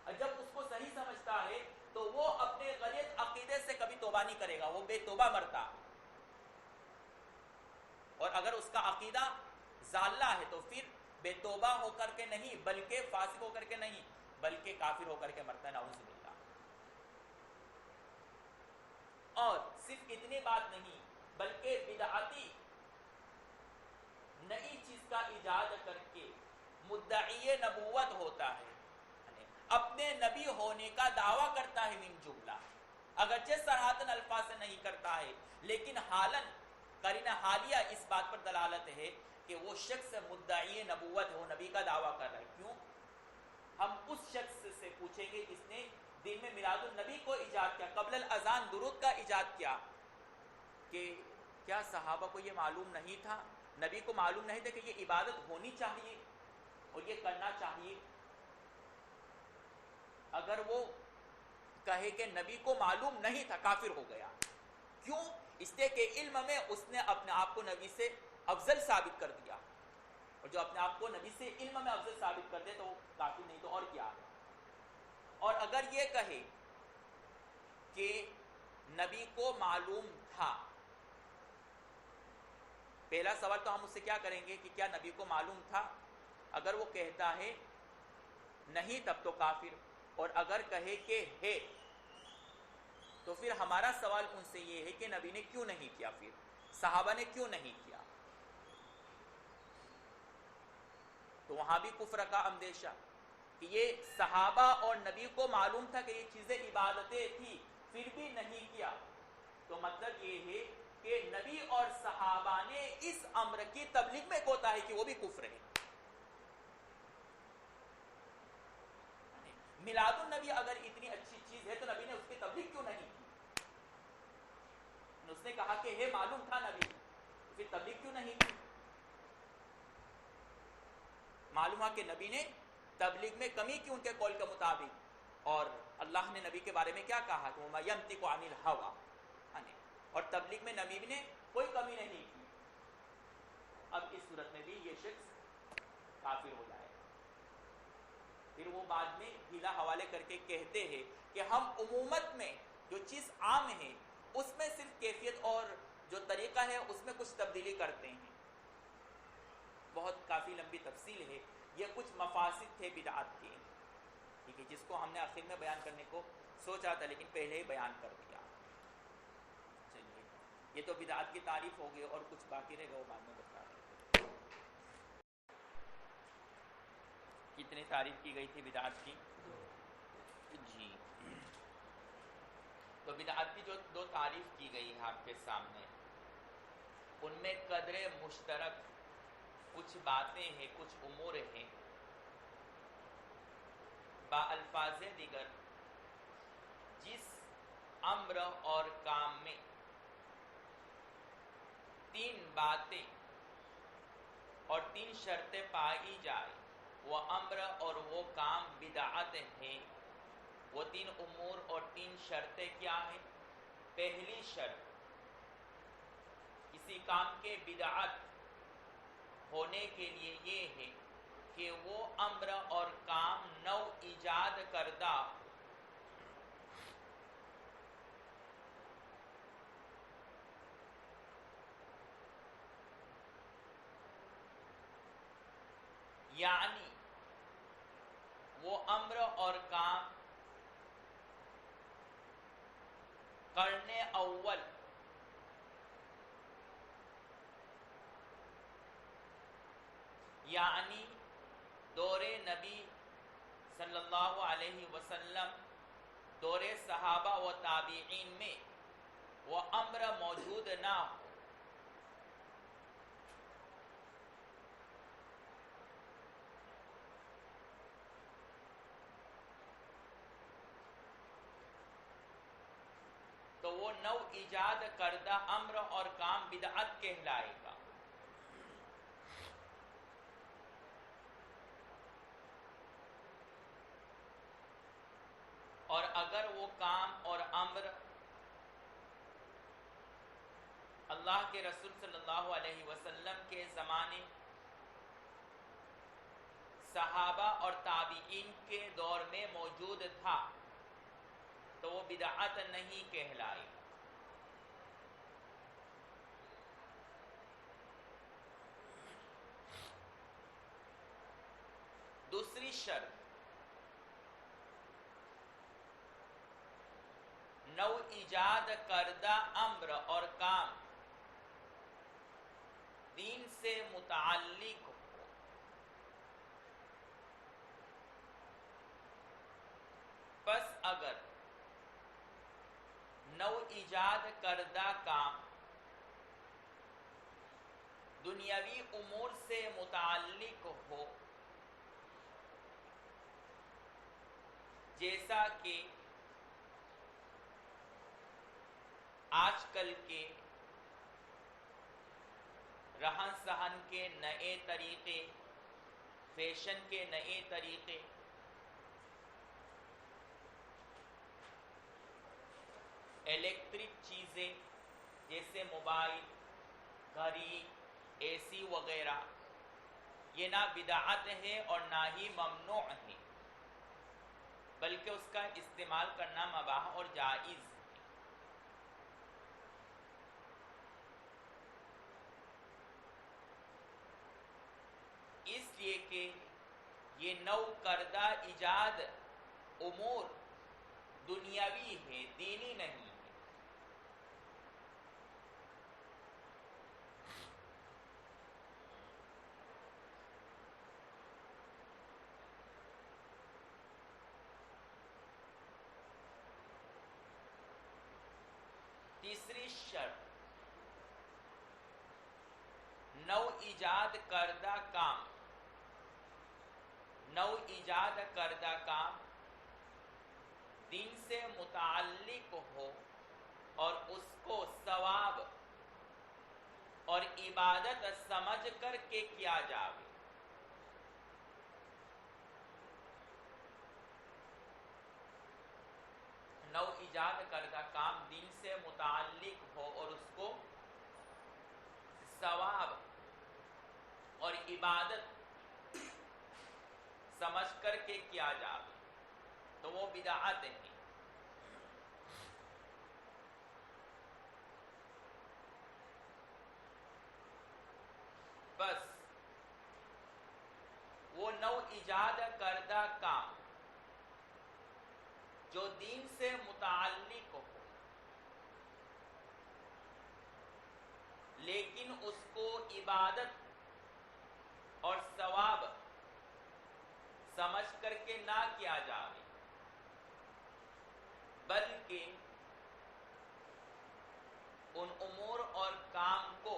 اور جب اس کو صحیح سمجھتا ہے تو وہ اپنے غلط عقیدے سے کبھی توبہ نہیں کرے گا، وہ بے توبہ مرتا۔ اور اگر اس کا عقیدہ ضالہ ہے تو پھر بے توبہ ہو کر کے نہیں، بلکہ فاسق ہو کر کے نہیں، بلکہ کافر ہو کر کے مرتا ہے، نعوذ باللہ۔ اور صرف اتنی بات نہیں، بلکہ بدعتی نئی چیز کا ایجاد کر کے مدعی نبوت ہوتا ہے، اپنے نبی ہونے کا دعویٰ کرتا ہے من جملہ، اگرچہ صراحتاً الفاظ سے نہیں کرتا ہے، لیکن حالاً قرینہ حالیہ اس بات پر دلالت ہے کہ وہ شخص مدعی نبوت ہو، نبی کا دعویٰ کر رہا ہے۔ کیوں؟ ہم اس شخص سے پوچھیں گے جس نے دن میں میلاد النبی کو ایجاد کیا، قبل الاذان درود کا ایجاد کیا، کہ کیا صحابہ کو یہ معلوم نہیں تھا، نبی کو معلوم نہیں تھا کہ یہ عبادت ہونی چاہیے اور یہ کرنا چاہیے؟ اگر وہ کہے کہ نبی کو معلوم نہیں تھا، کافر ہو گیا۔ کیوں؟ اس لیے کہ علم میں اس نے اپنے آپ کو نبی سے افضل ثابت کر دیا، اور جو اپنے آپ کو نبی سے علم میں افضل ثابت کر دے تو وہ کافر نہیں تو اور کیا ہے۔ اور اگر یہ کہے کہ نبی کو معلوم تھا، پہلا سوال تو ہم اس سے کیا کریں گے کہ کیا نبی کو معلوم تھا؟ اگر وہ کہتا ہے نہیں تب تو کافر، اور اگر کہے کہ ہے تو پھر ہمارا سوال ان سے یہ ہے کہ نبی نے کیوں نہیں کیا، پھر صحابہ نے کیوں نہیں کیا؟ تو وہاں بھی کفر کا اندیشہ کہ یہ صحابہ اور نبی کو معلوم تھا کہ یہ چیزیں عبادتیں تھی، پھر بھی نہیں کیا، تو مطلب یہ ہے کہ نبی اور صحابہ نے اس امر کی تبلیغ میں کوتاہی کی، وہ بھی کفر ہے۔ میلاد النبی اگر اتنی اچھی چیز ہے تو نبی نے اس کی تبلیغ کیوں نہیں کی؟ اس نے کہا کہ ہے معلوم تھا نبی، پھر تبلیغ کیوں نہیں کی؟ معلوم ہوا کہ نبی نے تبلیغ میں کمی کی ان کے قول کے مطابق، اور اللہ نے نبی کے بارے میں کیا کہا کہ وَمَا يَنْطِقُ عَنِ الْهَوَىٰ، اور تبلیغ میں نبی نے کوئی کمی نہیں کی۔ اب اس صورت میں بھی یہ شخص کافر ہو جائے۔ پھر وہ بعد میں ہیلا حوالے کر کے کہتے ہیں کہ ہم عمومت میں جو چیز عام ہے اس میں صرف کیفیت اور جو طریقہ ہے اس میں کچھ تبدیلی کرتے ہیں۔ بہت کافی لمبی تفصیل ہے، یہ کچھ مفاسد تھے بدعت کے، ٹھیک ہے، جس کو ہم نے آخر میں بیان کرنے کو سوچا تھا لیکن پہلے ہی بیان کر دیا۔ چلیے، یہ تو بدعت کی تعریف ہو گئی، اور کچھ باقی رہ گا وہ بعد میں بتا رہے۔ کتنی تعریف کی گئی تھی بدعت کی؟ جی، تو بدعت کی جو دو تعریف کی گئی ہے آپ کے سامنے، ان میں قدر مشترک کچھ باتیں ہیں، کچھ امور ہیں، با الفاظ دیگر جس امر اور کام میں تین باتیں اور تین شرطیں پائی جائے وہ امر اور وہ کام بدعت ہیں۔ وہ تین امور اور تین شرطیں کیا ہیں؟ پہلی شرط کسی کام کے بدعت ہونے کے لیے یہ ہے کہ وہ امر اور کام نو ایجاد کردہ یعنی وہ امر اور کام قرن اول یعنی دور نبی صلی اللہ علیہ وسلم، دور صحابہ و تابعین میں وہ امر موجود نہ ہو، تو وہ نو ایجاد کردہ امر اور کام بدعت کہلائے گا۔ اور اگر وہ کام اور امر اللہ کے رسول صلی اللہ علیہ وسلم کے زمانے، صحابہ اور تابعین کے دور میں موجود تھا تو وہ بدعت نہیں کہلائے گا۔ دوسری شرط نو ایجاد کردہ امر اور کام دین سے متعلق ہو. پس اگر نو ایجاد کردہ کام دنیاوی امور سے متعلق ہو، جیسا کہ آج کل کے رہن سہن کے نئے طریقے، فیشن کے نئے طریقے، الیکٹرک چیزیں جیسے موبائل، گھڑی، اے سی وغیرہ، یہ نہ بدعت ہے اور نہ ہی ممنوع ہے، بلکہ اس کا استعمال کرنا مباح اور جائز ہے. اس لیے کہ یہ نو کردہ ایجاد امور دنیاوی ہے، دینی نہیں ہے. تیسری شرط، نو ایجاد کردہ کام، نو ایجاد کردہ کام دین سے متعلق ہو اور اس کو ثواب اور عبادت سمجھ کر کے کیا جاوے. نو ایجاد کردہ کام دین سے متعلق ہو اور اس کو ثواب اور عبادت سمجھ کر کے کیا جاوے تو وہ بدعت ہے. بس وہ نو ایجاد کردہ کام جو دین سے متعلق ہو لیکن اس کو عبادت اور ثواب سمجھ کر کے نہ کیا جائے، بلکہ ان امور اور کام کو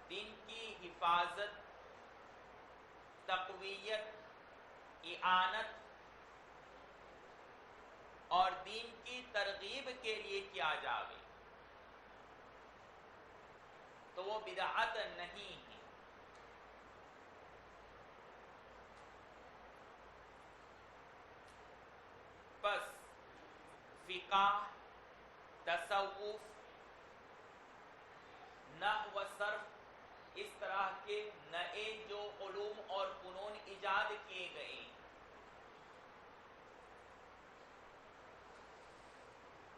دین کی حفاظت، تقویت، اعانت اور دین کی ترغیب کے لیے کیا جاوے تو وہ بدعت نہیں ہے. بس فقہ، تصوف، نحو و صرف، اس طرح کے نئے جو علوم اور فنون ایجاد کیے گئے ہیں،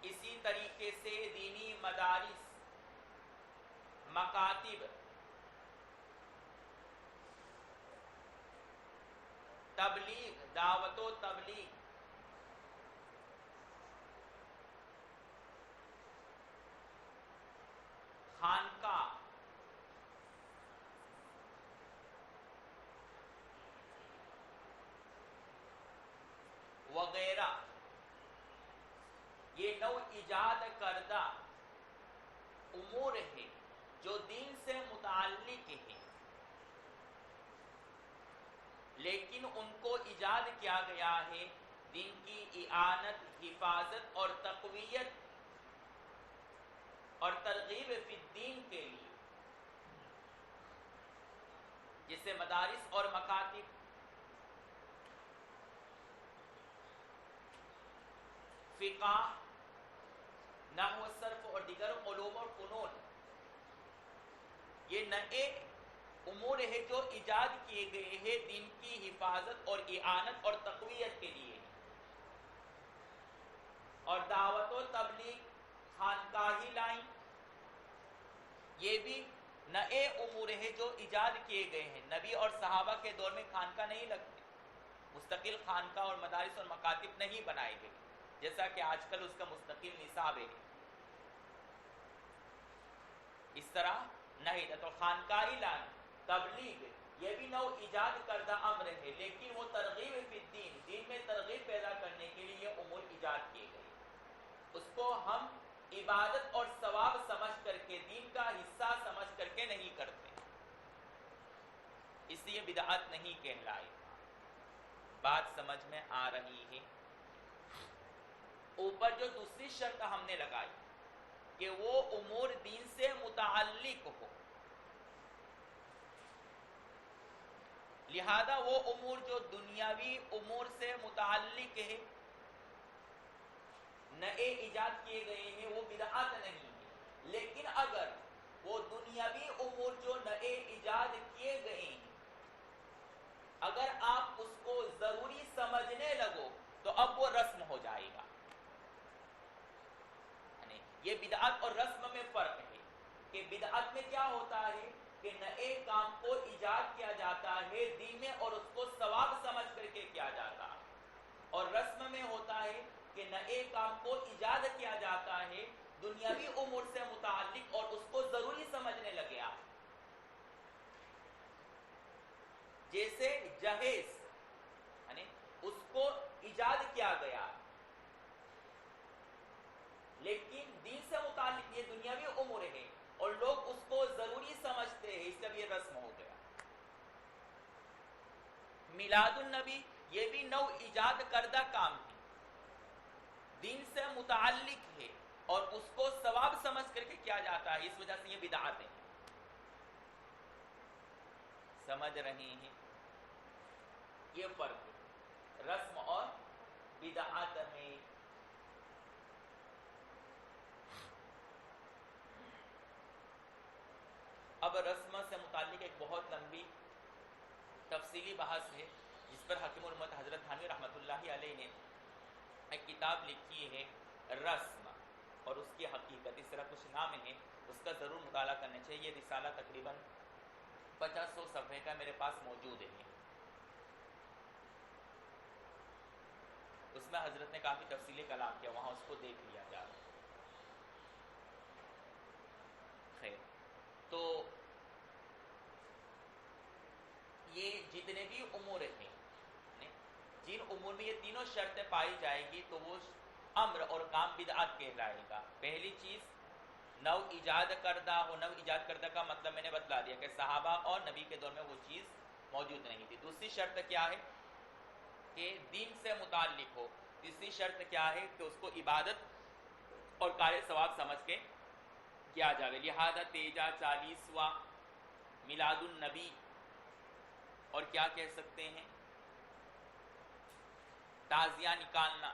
اسی طریقے سے دینی مدارس، مکاتب، تبلیغ، دعوت و تبلیغ، خانقاہ، وغیرہ، یہ نو ایجاد کردہ امور ہیں جو دین سے متعلق ہیں، لیکن ان کو ایجاد کیا گیا ہے دین کی اعانت، حفاظت اور تقویت اور ترغیب فی الدین کے لیے، جیسے مدارس اور مکاتب، فقہ، نحو صرف اور دیگر علوم اور فنون، یہ نئے امور ہے جو ایجاد کیے گئے ہیں دین کی حفاظت اور اعانت اور تقویت کے لیے. اور دعوت و تبلیغ، خانقاہی لائن، یہ بھی نئے امور ہیں جو ایجاد کیے گئے ہیں. نبی اور صحابہ کے دور میں خانقاہ نہیں لگتے، مستقل خانقاہ اور مدارس اور مکاتب نہیں بنائے گئے جیسا کہ آج کل اس کا مستقل نصاب ہے. اس طرح نہیں تھا. تو خانقاہی لانا، تبلیغ، یہ بھی نو ایجاد کردہ امر ہے، لیکن وہ ترغیب فی الدین، دین میں ترغیب پیدا کرنے کے لیے یہ امور ایجاد کیے گئے. اس کو ہم عبادت اور ثواب سمجھ کر کے، دین کا حصہ سمجھ کر کے نہیں کرتے، اس لیے بدعت نہیں کہلائے. بات سمجھ میں آ رہی ہے؟ اوپر جو دوسری شرط ہم نے لگائی کہ وہ امور دین سے متعلق ہو، لہذا وہ امور جو دنیاوی امور سے متعلق ہے، نئے ایجاد کیے گئے ہیں، وہ بدعت نہیں ہے. لیکن اگر وہ دنیاوی امور جو نئے ایجاد کیے گئے ہیں، اگر آپ اس کو ضروری سمجھنے لگو تو اب وہ رسم ہو جائے گا. یعنی یہ بدعت اور رسم میں فرق ہے کہ بدعت میں کیا ہوتا ہے کہ نئے کام کو ایجاد کیا جاتا ہے دین میں اور اس کو ثواب سمجھ کر کے کیا جاتا ہے، اور رسم میں ہوتا ہے کہ نئے کام کو ایجاد کیا جاتا ہے دنیاوی امور سے متعلق اور اس کو ضروری سمجھنے لگے آپ. جیسے جہیز، یعنی اس کو ایجاد کیا گیا لیکن دین سے متعلق یہ دنیاوی امور ہے اور لوگ اس کو ضروری سمجھتے ہیں، اس کا بھی یہ رسم ہو گیا. میلاد النبی یہ بھی نو ایجاد کردہ کام ہے، دین سے متعلق ہے اور اس کو ثواب سمجھ کر کے کیا جاتا ہے، اس وجہ سے یہ بدعت ہے. سمجھ رہے ہیں؟ یہ فرق ہے رسم اور بدعت میں. اب رسم سے متعلق ایک بہت لمبی تفصیلی بحث ہے جس پر حکیم الامت حضرت تھانوی رحمۃ اللہ علیہ نے ایک کتاب لکھی ہے رسم اور اس کی حقیقت، اس طرح کچھ نام ہے، اس کا ضرور مطالعہ کرنا چاہیے. یہ رسالہ تقریباً 500 صفحے کا میرے پاس موجود ہے. اس میں حضرت نے کافی تفصیلی کلام کیا، وہاں اس کو دیکھ لیا جا رہا. خیر، تو یہ جتنے بھی امور ہیں، جن امور میں یہ تینوں شرطیں پائی جائے گی تو وہ امر اور کام بدعت کہلائے گا. پہلی چیز نو ایجاد کردہ ہو. نو ایجاد کردہ کا مطلب میں نے بتلا دیا کہ صحابہ اور نبی کے دور میں وہ چیز موجود نہیں تھی. دوسری شرط کیا ہے کہ دین سے متعلق ہو. تیسری شرط کیا ہے کہ اس کو عبادت اور کار ثواب سمجھ کے کیا جاوے. لہذا تیجا 40واں میلاد النبی، اور کیا کہہ سکتے ہیں، تعزیہ نکالنا،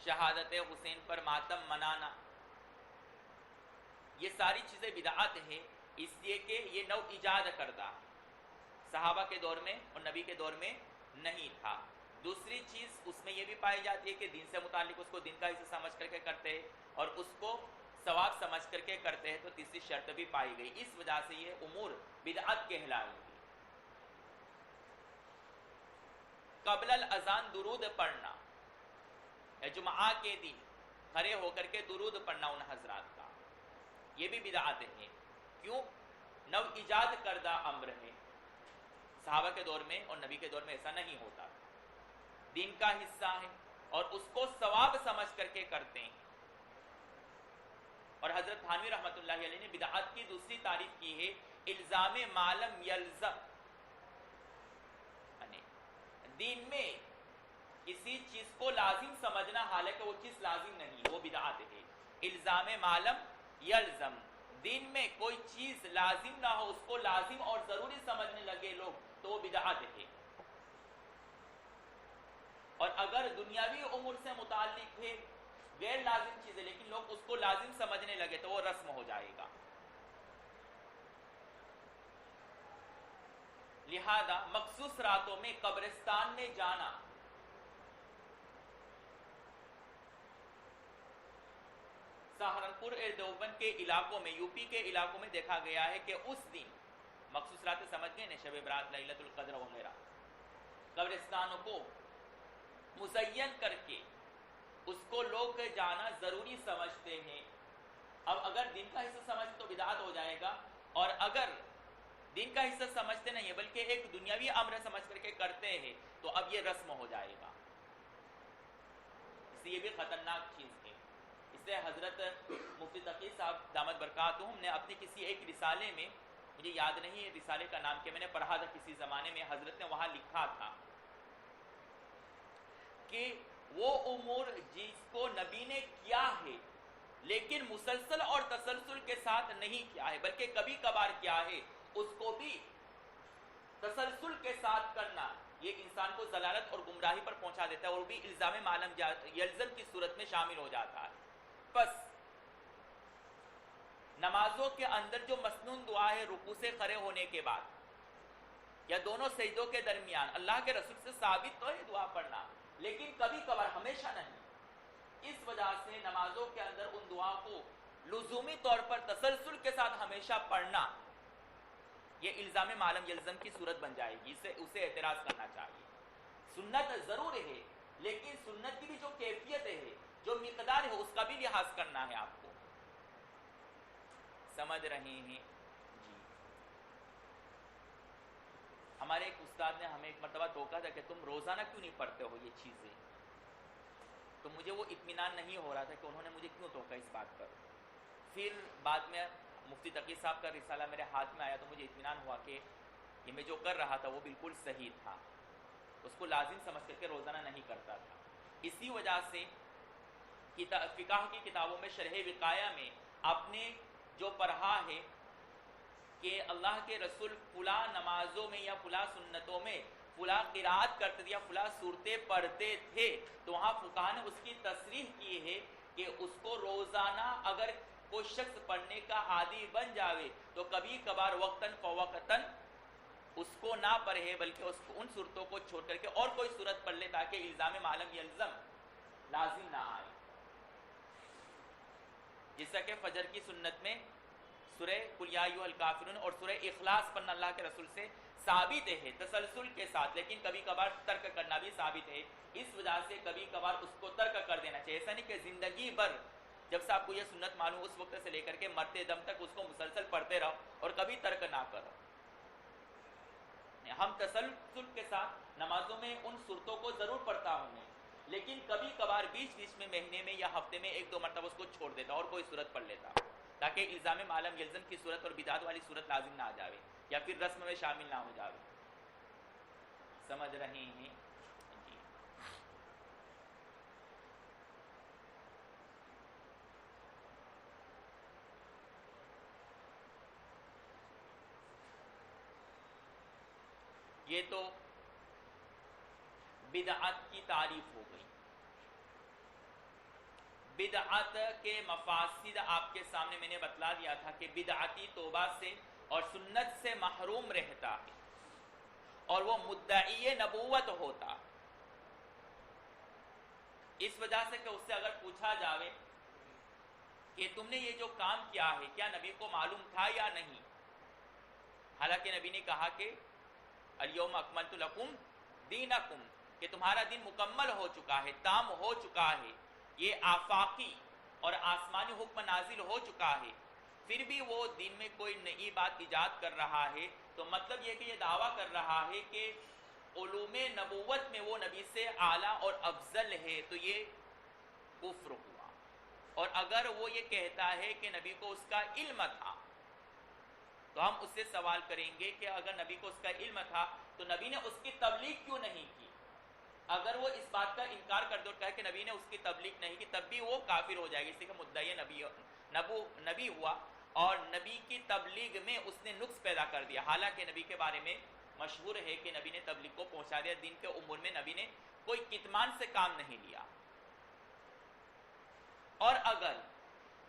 شہادت حسین پر ماتم منانا، یہ ساری چیزیں بدعت ہے اس لیے کہ یہ نو ایجاد کردہ صحابہ کے دور میں اور نبی کے دور میں نہیں تھا. دوسری چیز اس میں یہ بھی پائی جاتی ہے کہ دین سے متعلق اس کو دین کا حصہ سمجھ کر کے کرتے ہیں اور اس کو ثواب سمجھ کر کے کرتے ہیں. تو تیسری شرط بھی پائی گئی، اس وجہ سے یہ امور بدعت کہلائیں گی. قبل الاذان درود پڑھنا، جمعہ کے دن کھڑے ہو کر کے درود پڑھنا ان حضرات کا، یہ بھی بدعت ہے. کیوں؟ نو ایجاد کردہ امر ہے. صحابہ کے دور میں اور نبی کے دور میں ایسا نہیں ہوتا، دین کا حصہ ہے اور اس کو ثواب سمجھ کر کے کرتے ہیں. اور حضرت تھانوی رحمۃ اللہ علیہ نے بدعت کی دوسری تعریف کی ہے الزام معلم یلزم، یعنی دین میں کسی چیز کو لازم سمجھنا حالانکہ وہ چیز لازم نہیں، وہ بدعت ہے. الزام معلم یلزم، دین میں کوئی چیز لازم نہ ہو اس کو لازم اور ضروری سمجھنے لگے لوگ تو وہ بدعت ہے. اور اگر دنیاوی امور سے متعلق ہے غیر لازم چیزیں لیکن لوگ اس کو لازم سمجھنے لگے تو وہ رسم ہو جائے گا. لہذا مخصوص راتوں میں قبرستان میں جانا، سہارنپور دیوبند کے علاقوں میں، یو پی کے علاقوں میں دیکھا گیا ہے کہ اس دن مخصوص راتیں سمجھ گئے نا، شب برات، لیلۃ القدر وغیرہ، قبرستانوں کو مزین کر کے اس کو لوگ جانا ضروری سمجھتے ہیں اب اگر دین کا حصہ سمجھتے تو بدعت ہو جائے گا، اور اگر دین کا حصہ سمجھتے نہیں ہے بلکہ ایک دنیاوی امر سمجھ کر کے کرتے ہیں تو اب یہ رسم ہو جائے گا، اس لیے یہ بھی خطرناک چیز ہے۔ اس لیے حضرت مفتی تقی صاحب دامت برکاتہم نے اپنے کسی ایک رسالے میں، مجھے یاد نہیں ہے رسالے کا نام، کہ میں نے پڑھا تھا کسی زمانے میں، حضرت نے وہاں لکھا تھا کہ وہ امور جس کو نبی نے کیا ہے لیکن مسلسل اور تسلسل کے ساتھ نہیں کیا ہے بلکہ کبھی کبھار کیا ہے، اس کو بھی تسلسل کے ساتھ کرنا یہ انسان کو ضلالت اور گمراہی پر پہنچا دیتا ہے، اور وہ بھی الزام ما لم یلزم کی صورت میں شامل ہو جاتا ہے۔ بس نمازوں کے اندر جو مسنون دعا ہے رکوع سے کھڑے ہونے کے بعد یا دونوں سجدوں کے درمیان، اللہ کے رسول سے ثابت تو ہے دعا پڑھنا، لیکن کبھی کبھار، ہمیشہ نہیں۔ اس وجہ سے نمازوں کے اندر ان دعا کو لزومی طور پر تسلسل کے ساتھ ہمیشہ پڑھنا یہ الزام ما لم یلزم کی صورت بن جائے گی، اسے اعتراض کرنا چاہیے۔ سنت ضرور ہے لیکن سنت کی بھی جو کیفیت ہے، جو مقدار ہے، اس کا بھی لحاظ کرنا ہے آپ کو۔ سمجھ رہے ہیں جی؟ ہمارے ایک استاد نے ہمیں ایک مرتبہ ٹوکا تھا کہ تم روزانہ کیوں نہیں پڑھتے ہو یہ چیزیں، تو مجھے وہ اطمینان نہیں ہو رہا تھا کہ انہوں نے مجھے کیوں ٹوکا اس بات پر۔ پھر بعد میں مفتی تقی صاحب کا رسالہ میرے ہاتھ میں آیا تو مجھے اطمینان ہوا کہ یہ میں جو کر رہا تھا وہ بالکل صحیح تھا، اس کو لازم سمجھ کر کے روزانہ نہیں کرتا تھا۔ اسی وجہ سے فقہ کی کتابوں میں شرح وقایہ میں آپ نے جو پڑھا ہے کہ اللہ کے رسول فلاں نمازوں میں یا فلاں سنتوں میں فلاں قرات کرتے تھے یا فلاں صورتیں پڑھتے تھے، تو وہاں فقہاء نے اس کی تصریح کی ہے کہ اس کو روزانہ اگر کوئی شخص پڑھنے کا عادی بن جاوے تو کبھی کبھار وقتاً فوقتاً اس کو نہ پڑھے بلکہ اس کو ان صورتوں کو چھوڑ کر کے اور کوئی صورت پڑھ لے تاکہ الزام ما لم یلزم لازم نہ آئے۔ جیسا کہ فجر کی سنت میں سورہ قل یا ایھا الکافرون اور سورہ اخلاص پڑھنا اللہ کے رسول سے ثابت ہے تسلسل کے ساتھ، لیکن کبھی کبھار ترک کرنا بھی ثابت ہے۔ اس وجہ سے کبھی کبھار اس کو ترک کر دینا چاہیے، ایسا نہیں کہ زندگی بھر جب سے آپ کو یہ سنت معلوم اس وقت سے لے کر کے مرتے دم تک اس کو مسلسل پڑھتے رہو اور کبھی ترک نہ کرو۔ ہم تسلسل کے ساتھ نمازوں میں ان صورتوں کو ضرور پڑھتا ہوں میں، لیکن کبھی کبھار بیچ بیچ میں مہینے میں یا ہفتے میں ایک دو مرتبہ اس کو چھوڑ دیتا اور کوئی صورت پڑھ لیتا تاکہ الزام ما لم یلزم کی صورت اور بدعت والی صورت لازم نہ آ جاوے یا پھر رسم میں شامل نہ ہو جاوے۔ سمجھ رہے ہیں جی؟ یہ تو بدعت کی تعریف ہو گئی۔ بدعت کے مفاسد آپ کے سامنے میں نے بتلا دیا تھا کہ بدعتی توبہ سے اور سنت سے محروم رہتا ہے اور وہ مدعی نبوت ہوتا، اس وجہ سے کہ اس سے اگر پوچھا جاوے کہ تم نے یہ جو کام کیا ہے کیا نبی کو معلوم تھا یا نہیں، حالانکہ نبی نے کہا کہ الیوم اکملت لکم دینکم، کہ تمہارا دین مکمل ہو چکا ہے، تام ہو چکا ہے، یہ آفاقی اور آسمانی حکم نازل ہو چکا ہے، پھر بھی وہ دین میں کوئی نئی بات ایجاد کر رہا ہے، تو مطلب یہ کہ یہ دعویٰ کر رہا ہے کہ علوم نبوت میں وہ نبی سے اعلیٰ اور افضل ہے، تو یہ کفر ہوا۔ اور اگر وہ یہ کہتا ہے کہ نبی کو اس کا علم تھا تو ہم اس سے سوال کریں گے کہ اگر نبی کو اس کا علم تھا تو نبی نے اس کی تبلیغ کیوں نہیں کی؟ اگر وہ اس بات کا انکار کر دے اور کہے کہ نبی نے اس کی تبلیغ نہیں کی تب بھی وہ کافر ہو جائے گا، اس لیے کہ مدعی نبی ہوا اور نبی کی تبلیغ میں اس نے نقص پیدا کر دیا، حالانکہ نبی کے بارے میں مشہور ہے کہ نبی نے تبلیغ کو پہنچا دیا، دین کے امور میں نبی نے کوئی کتمان سے کام نہیں لیا۔ اور اگر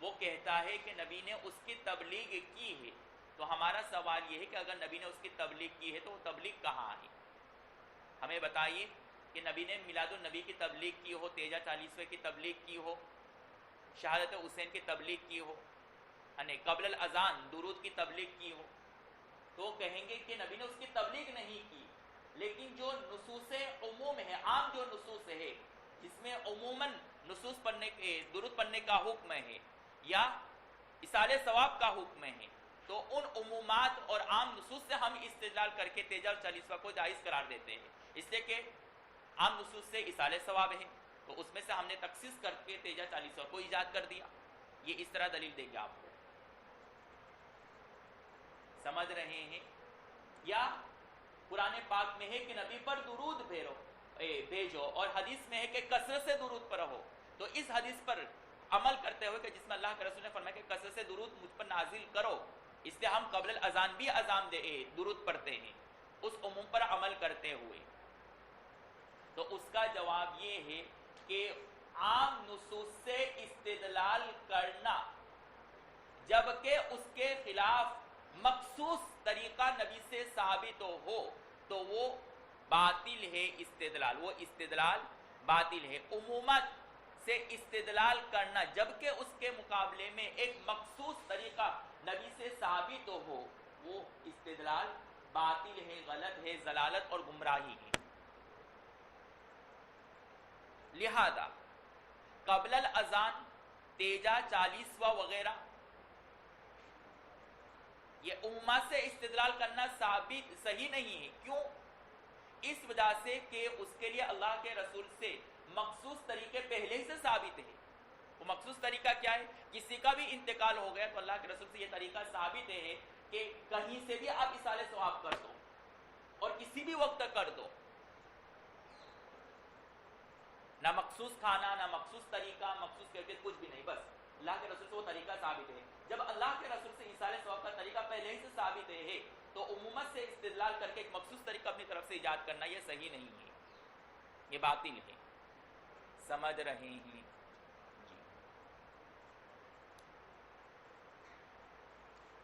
وہ کہتا ہے کہ نبی نے اس کی تبلیغ کی ہے تو ہمارا سوال یہ ہے کہ اگر نبی نے اس کی تبلیغ کی ہے تو وہ تبلیغ کہاں ہے؟ ہمیں بتائیے کہ نبی نے میلاد النبی کی تبلیغ کی ہو، تیجا 40ویں کی تبلیغ کی ہو، شہادت حسین کی تبلیغ کی ہو، قبل الاذان درود کی تبلیغ کی ہو، تو وہ کہیں گے کہ نبی نے اس کی تبلیغ نہیں کی۔ لیکن جو نصوص عموم ہے، عام جو نصوص ہے جس میں عموماً نصوص پڑھنے کے درود پڑھنے کا حکم ہے یا اصال ثواب کا حکم ہے، تو ان عمومات اور عام نصوص سے ہم استدلال کر کے تیجا اور 40واں کو جائز قرار دیتے ہیں، اس لیے کہ عام نصوص سے اصال ثواب ہے، تو اس میں سے ہم نے تخصیص کر کے تیجا 40واں کو ایجاد کر دیا۔ یہ اس طرح دلیل دیں گے آپ کو، سمجھ رہے ہیں؟ یا قرآن پاک میں ہے کہ نبی پر درود بھیجو، اور حدیث میں ہے کہ کثرت سے درود پر رہو، تو اس حدیث پر عمل کرتے ہوئے کہ جس میں اللہ کے رسول نے فرمایا کہ کثرت سے درود مجھ پر نازل کرو، اس لیے ہم قبل الاذان بھی اذان درود پڑھتے ہیں، اس عموم پر عمل کرتے ہوئے، تو اس کا جواب یہ ہے کہ عام نصوص سے استدلال کرنا جبکہ اس کے خلاف مخصوص طریقہ نبی سے ثابت ہو تو وہ باطل ہے استدلال، وہ استدلال باطل ہے۔ عمومات سے استدلال کرنا جبکہ اس کے مقابلے میں ایک مخصوص طریقہ نبی سے ثابت ہو، وہ استدلال باطل ہے، غلط ہے، ضلالت اور گمراہی ہے۔ لہذا قبل الاذان تیجا 40واں وغیرہ یہ عمومات سے استدلال کرنا ثابت صحیح نہیں ہے، کیوں؟ اس وجہ سے کہ اس کے لیے اللہ کے رسول سے مخصوص طریقے پہلے ہی سے ثابت ہے۔ وہ مخصوص طریقہ کیا ہے؟ کسی کا بھی انتقال ہو گیا تو اللہ کے رسول سے یہ طریقہ ثابت ہے کہ کہیں سے بھی آپ اصال ثواب کر دو اور کسی بھی وقت کر دو، نہ مخصوص کھانا، نہ مخصوص طریقہ، مخصوص کیفیت، کچھ بھی نہیں، بس اللہ کے رسول سے وہ طریقہ ثابت ہے۔ جب اللہ کے رسول سے اصال ثواب کا طریقہ پہلے ہی سے ثابت ہے تو عمومت سے استدلال کر کے ایک مخصوص طریقہ اپنی طرف سے ایجاد کرنا یہ صحیح نہیں ہے، یہ باطل ہے۔ سمجھ رہے ہیں؟ جی۔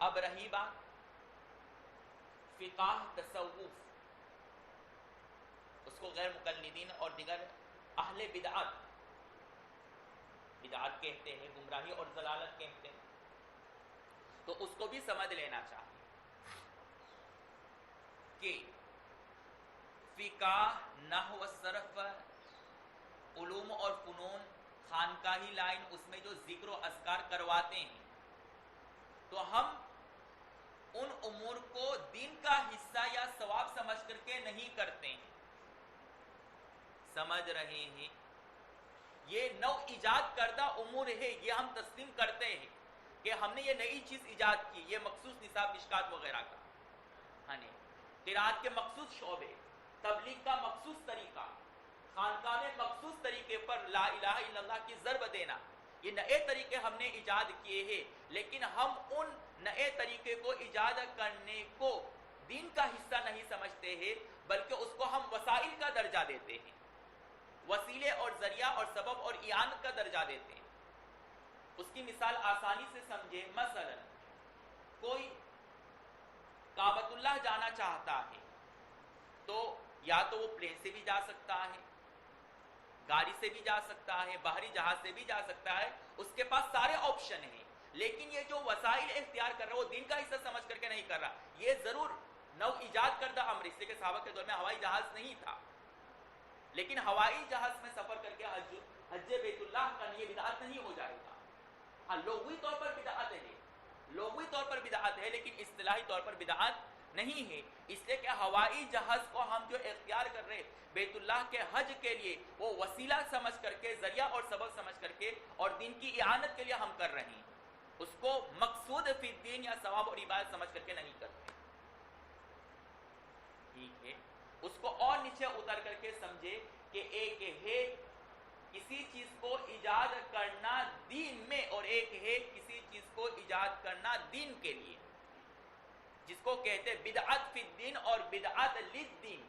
اب رہی بات فقہ تصوف، اس کو غیر مقلدین اور دیگر اہل بدعت کہتے ہیں، گمراہی اور ضلالت کہتے ہیں، تو اس کو بھی سمجھ لینا چاہیے کہ فقہ، نحو و صرف، علوم اور فنون، خانقاہی لائن، اس میں جو ذکر و اذکار کرواتے ہیں تو ہم ان امور کو دین کا حصہ یا ثواب سمجھ کر کے نہیں کرتے ہیں، سمجھ رہے ہیں؟ یہ نو ایجاد کردہ امور ہے، یہ ہم تسلیم کرتے ہیں کہ ہم نے یہ نئی چیز ایجاد کی، یہ مخصوص نصاب مشکات وغیرہ کا، ہاں نہیں، قرات کے مخصوص شعبے، تبلیغ کا مخصوص طریقہ، خانقاہ میں مخصوص طریقے پر لا الہ الا اللہ کی ضرب دینا، یہ نئے طریقے ہم نے ایجاد کیے ہیں، لیکن ہم ان نئے طریقے کو ایجاد کرنے کو دین کا حصہ نہیں سمجھتے ہیں، بلکہ اس کو ہم وسائل کا درجہ دیتے ہیں، وسیلے اور ذریعہ اور سبب اور اعانت کا درجہ دیتے ہیں۔ اس کی مثال آسانی سے سمجھے، مثلا کوئی کعبۃ اللہ جانا چاہتا ہے تو یا تو وہ پلین سے بھی جا سکتا ہے، گاڑی سے بھی جا سکتا ہے، بحری جہاز سے بھی جا سکتا ہے، اس کے پاس سارے آپشن ہیں، لیکن یہ جو وسائل اختیار کر رہا ہے وہ دین کا حصہ سمجھ کر کے نہیں کر رہا، یہ ضرور نو ایجاد کردہ امر، اس لیے کہ صحابہ کے دور میں ہوائی جہاز نہیں تھا، لیکن ہوائی جہاز میں سفر کر کے حج بیت اللہ کرنا یہ بدعت نہیں ہو جائے گا۔ ہاں لغوی طور پر بدعت ہے، لغوی طور پر بدعت ہے، لیکن اصطلاحی طور پر بدعت نہیں ہے، اس لیے کہ ہوائی جہاز کو ہم جو اختیار کر رہے بیت اللہ کے حج کے لیے وہ وسیلہ سمجھ کر کے، ذریعہ اور سبب سمجھ کر کے اور دین کی اعانت کے لیے ہم کر رہے ہیں، اس کو مقصود فی الدین یا ثواب اور عبادت سمجھ کر کے نہیں کرتے، ٹھیک ہے؟ اس کو اور نیچے اتر کر کے سمجھے کہ ایک ہے کسی چیز کو ایجاد کرنا دین میں اور ایک ہے کسی چیز کو ایجاد کرنا دین کے لیے، جس کو کہتے ہیں بدعت فی الدین اور بدعت للدین۔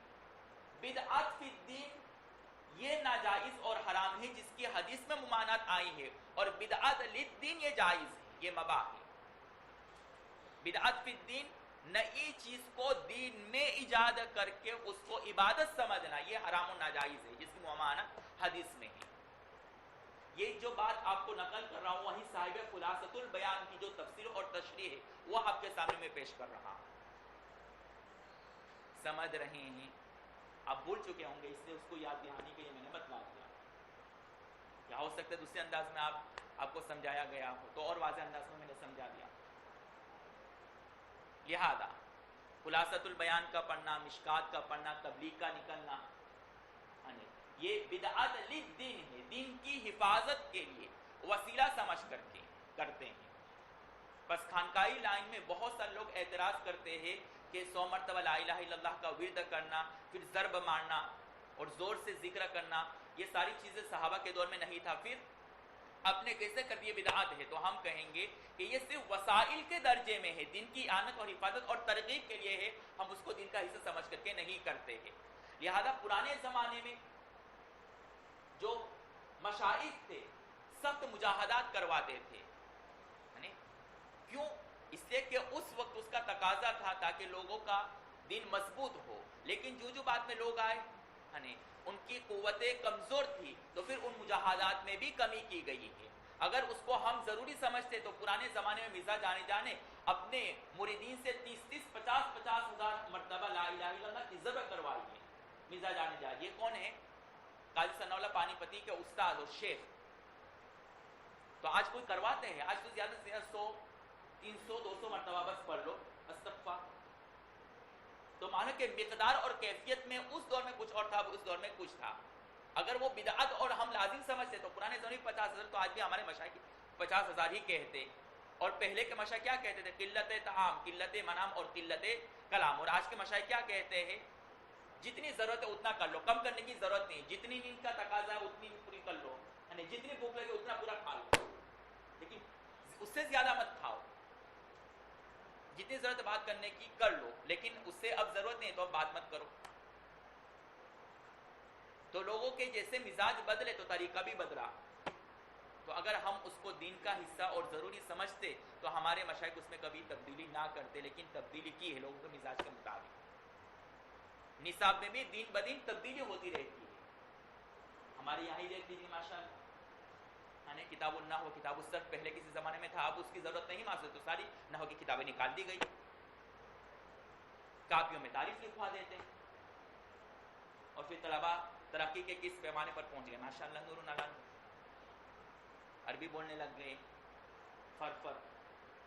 بدعت فی الدین یہ ناجائز اور حرام ہے جس کی حدیث میں ممانعت آئی ہے، اور بدعت للدین یہ جائز ہے، یہ مباح ہے۔ بدعت فی الدین نئی چیز کو دین میں ایجاد کر کے اس کو عبادت سمجھنا، یہ حرام و ناجائز ہے جس کی ممانعت حدیث میں ہے۔ یہ جو بات آپ کو نقل کر رہا ہوں وہی صاحب خلاصۃ البیان کی جو تفسیر اور تشریح ہے وہ آپ کے سامنے میں پیش کر رہا ہوں، سمجھ رہے ہیں؟ آپ بھول چکے ہوں گے، اس لیے اس کو یاد دہانی کے لیے میں نے بتلا دیا، کیا ہو سکتا ہے دوسرے انداز میں آپ آپ کو سمجھایا گیا ہو تو اور واضح انداز میں نے سمجھا دیا. لہذا خلاصۃ البیان کا پڑھنا، مشکات کا پڑھنا، تبلیغ کا نکلنا، یہ بدعت للدین ہے، دین کی حفاظت کے لیے وسیلہ سمجھ کر کے کرتے ہیں. بس خانقاہی لائن میں بہت سارے لوگ اعتراض کرتے ہیں کہ 100 مرتبہ لا الہ الا اللہ کا ورد کرنا، پھر ضرب مارنا اور زور سے ذکر کرنا، یہ ساری چیزیں صحابہ کے دور میں نہیں تھا، پھر اپنے کیسے کر دیے بدعات ہے. تو ہم کہیں گے کہ یہ صرف وسائل کے درجے میں ہے، دین کی اعانت اور حفاظت اور ترغیب کے لیے ہے، ہم اس کو دین کا حصہ سمجھ کر کے نہیں کرتے ہیں. لہذا پرانے زمانے میں جو مشائخ تھے سخت مجاہدات کرواتے تھے. کیوں؟ اس لیے کہ اس وقت اس کا تقاضا تھا تاکہ لوگوں کا دین مضبوط ہو. لیکن جو بعد میں لوگ آئے ان کی قوتیں کمزور تھی تو پھر ان مجاہدات میں بھی کمی کی گئی ہے. اگر اس کو ہم ضروری سمجھتے تو پرانے زمانے میں مرزا جانے اپنے مریدین سے 30 50 ہزار مرتبہ لا الہ الا اللہ کی ضرب کروائی ہے. مرزا جانے یہ کون ہے؟ قاضی ثناء اللہ پانی پتی کے استاد اور شیخ. تو آج کوئی کرواتے ہیں؟ آج تو زیادہ سے زیادہ 100 300 200 مرتبہ بس پڑھ لو استغفار. تو مانو کہ مقدار اور کیفیت میں اس دور میں کچھ اور تھا، اس دور میں کچھ تھا. اگر وہ بدعت اور ہم لازم سمجھتے تو پرانے زمانے میں 50,000، تو آج بھی ہمارے مشائخ 50,000 ہی کہتے. اور پہلے کے مشائخ کیا کہتے تھے؟ قلت طعام، قلت منام اور قلت کلام. اور آج کے مشائخ کیا کہتے ہیں؟ جتنی ضرورت ہے اتنا کر لو، کم کرنے کی ضرورت نہیں. جتنی نیند کا تقاضا ہے اتنی پوری کر لو، یعنی جتنی بھوک لگے اتنا پورا کھا لو، لیکن اس سے زیادہ مت کھاؤ. جتنی ضرورت ہے بات کرنے کی کر لو، لیکن اس سے اب ضرورت نہیں تو اب بات مت کرو. تو لوگوں کے جیسے مزاج بدلے تو طریقہ بھی بدلا. تو اگر ہم اس کو دین کا حصہ اور ضروری سمجھتے تو ہمارے مشائخ اس میں کبھی تبدیلی نہ کرتے، لیکن تبدیلی کی ہے لوگوں کے مزاج کے مطابق. نصاب میں بھی دین بدین تبدیلی ہوتی رہتی ہے. ہمارے یہاں ہی دیکھ لیجیے ماشاء اللہ، کتاب النحو کتاب الصرف پہلے کسی زمانے میں تھا، اب اس کی ضرورت نہیں محسوس، تو ساری نحو کی کتابیں نکال دی گئی. کاپیوں میں تعریف لکھوا دیتے ہیں اور پھر طلبا ترقی کے کس پیمانے پر پہنچ گئے ماشاء اللہ، نور نالان عربی بولنے لگ گئے فر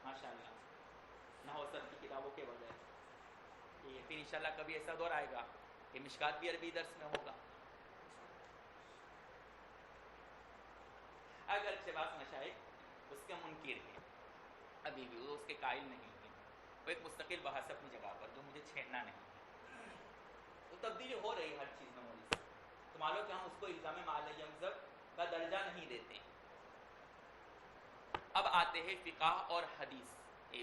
ماشاء اللہ نحو صرف کی کتابوں کے بغیر. پھر انشاءاللہ کبھی ایسا دور آئے گا کہ مشکات بھی عربی درس میں ہوگا. اگر بعض مشائخ اس کے منکر ہیں، ابھی بھی وہ اس کے قائل نہیں ہیں، وہ ایک مستقل بحث اپنی جگہ پر جو مجھے چھیڑنا نہیں. تو تبدیلی ہو رہی ہے ہر چیز میں مولوی سے. تو معلوم کہ ہم اس کو الزام معلی یمزب کا درجہ نہیں دیتے. اب آتے ہیں فقہ اور حدیث،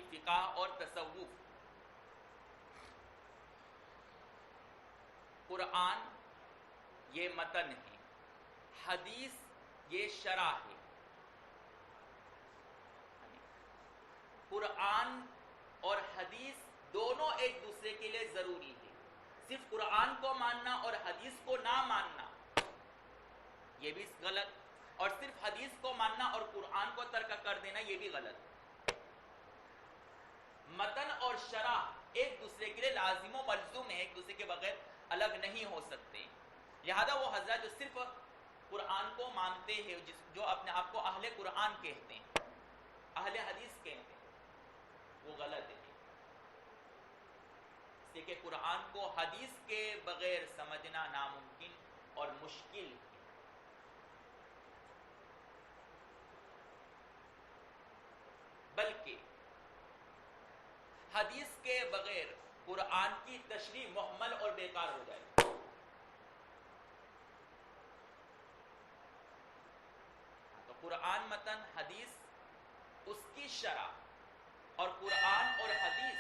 فقہ اور تصوف. قرآن یہ متن ہے، حدیث یہ شرح ہے. قرآن اور حدیث دونوں ایک دوسرے کے لیے ضروری ہے. صرف قرآن کو ماننا اور حدیث کو نہ ماننا یہ بھی غلط، اور صرف حدیث کو ماننا اور قرآن کو ترک کر دینا یہ بھی غلط. متن اور شرح ایک دوسرے کے لیے لازم و ملزوم ہے، ایک دوسرے کے بغیر الگ نہیں ہو سکتے. لہذا وہ حضرات جو صرف قرآن کو مانتے ہیں، جو اپنے آپ کو اہل قرآن کہتے ہیں، اہل حدیث کہتے ہیں، وہ غلط ہے. اس لیے کہ قرآن کو حدیث کے بغیر سمجھنا ناممکن اور مشکل ہے. بلکہ حدیث کے بغیر قرآن کی تشریح محمل اور بیکار ہو جائے گی. تو قرآن متن، حدیث اس کی شرح، اور قرآن اور حدیث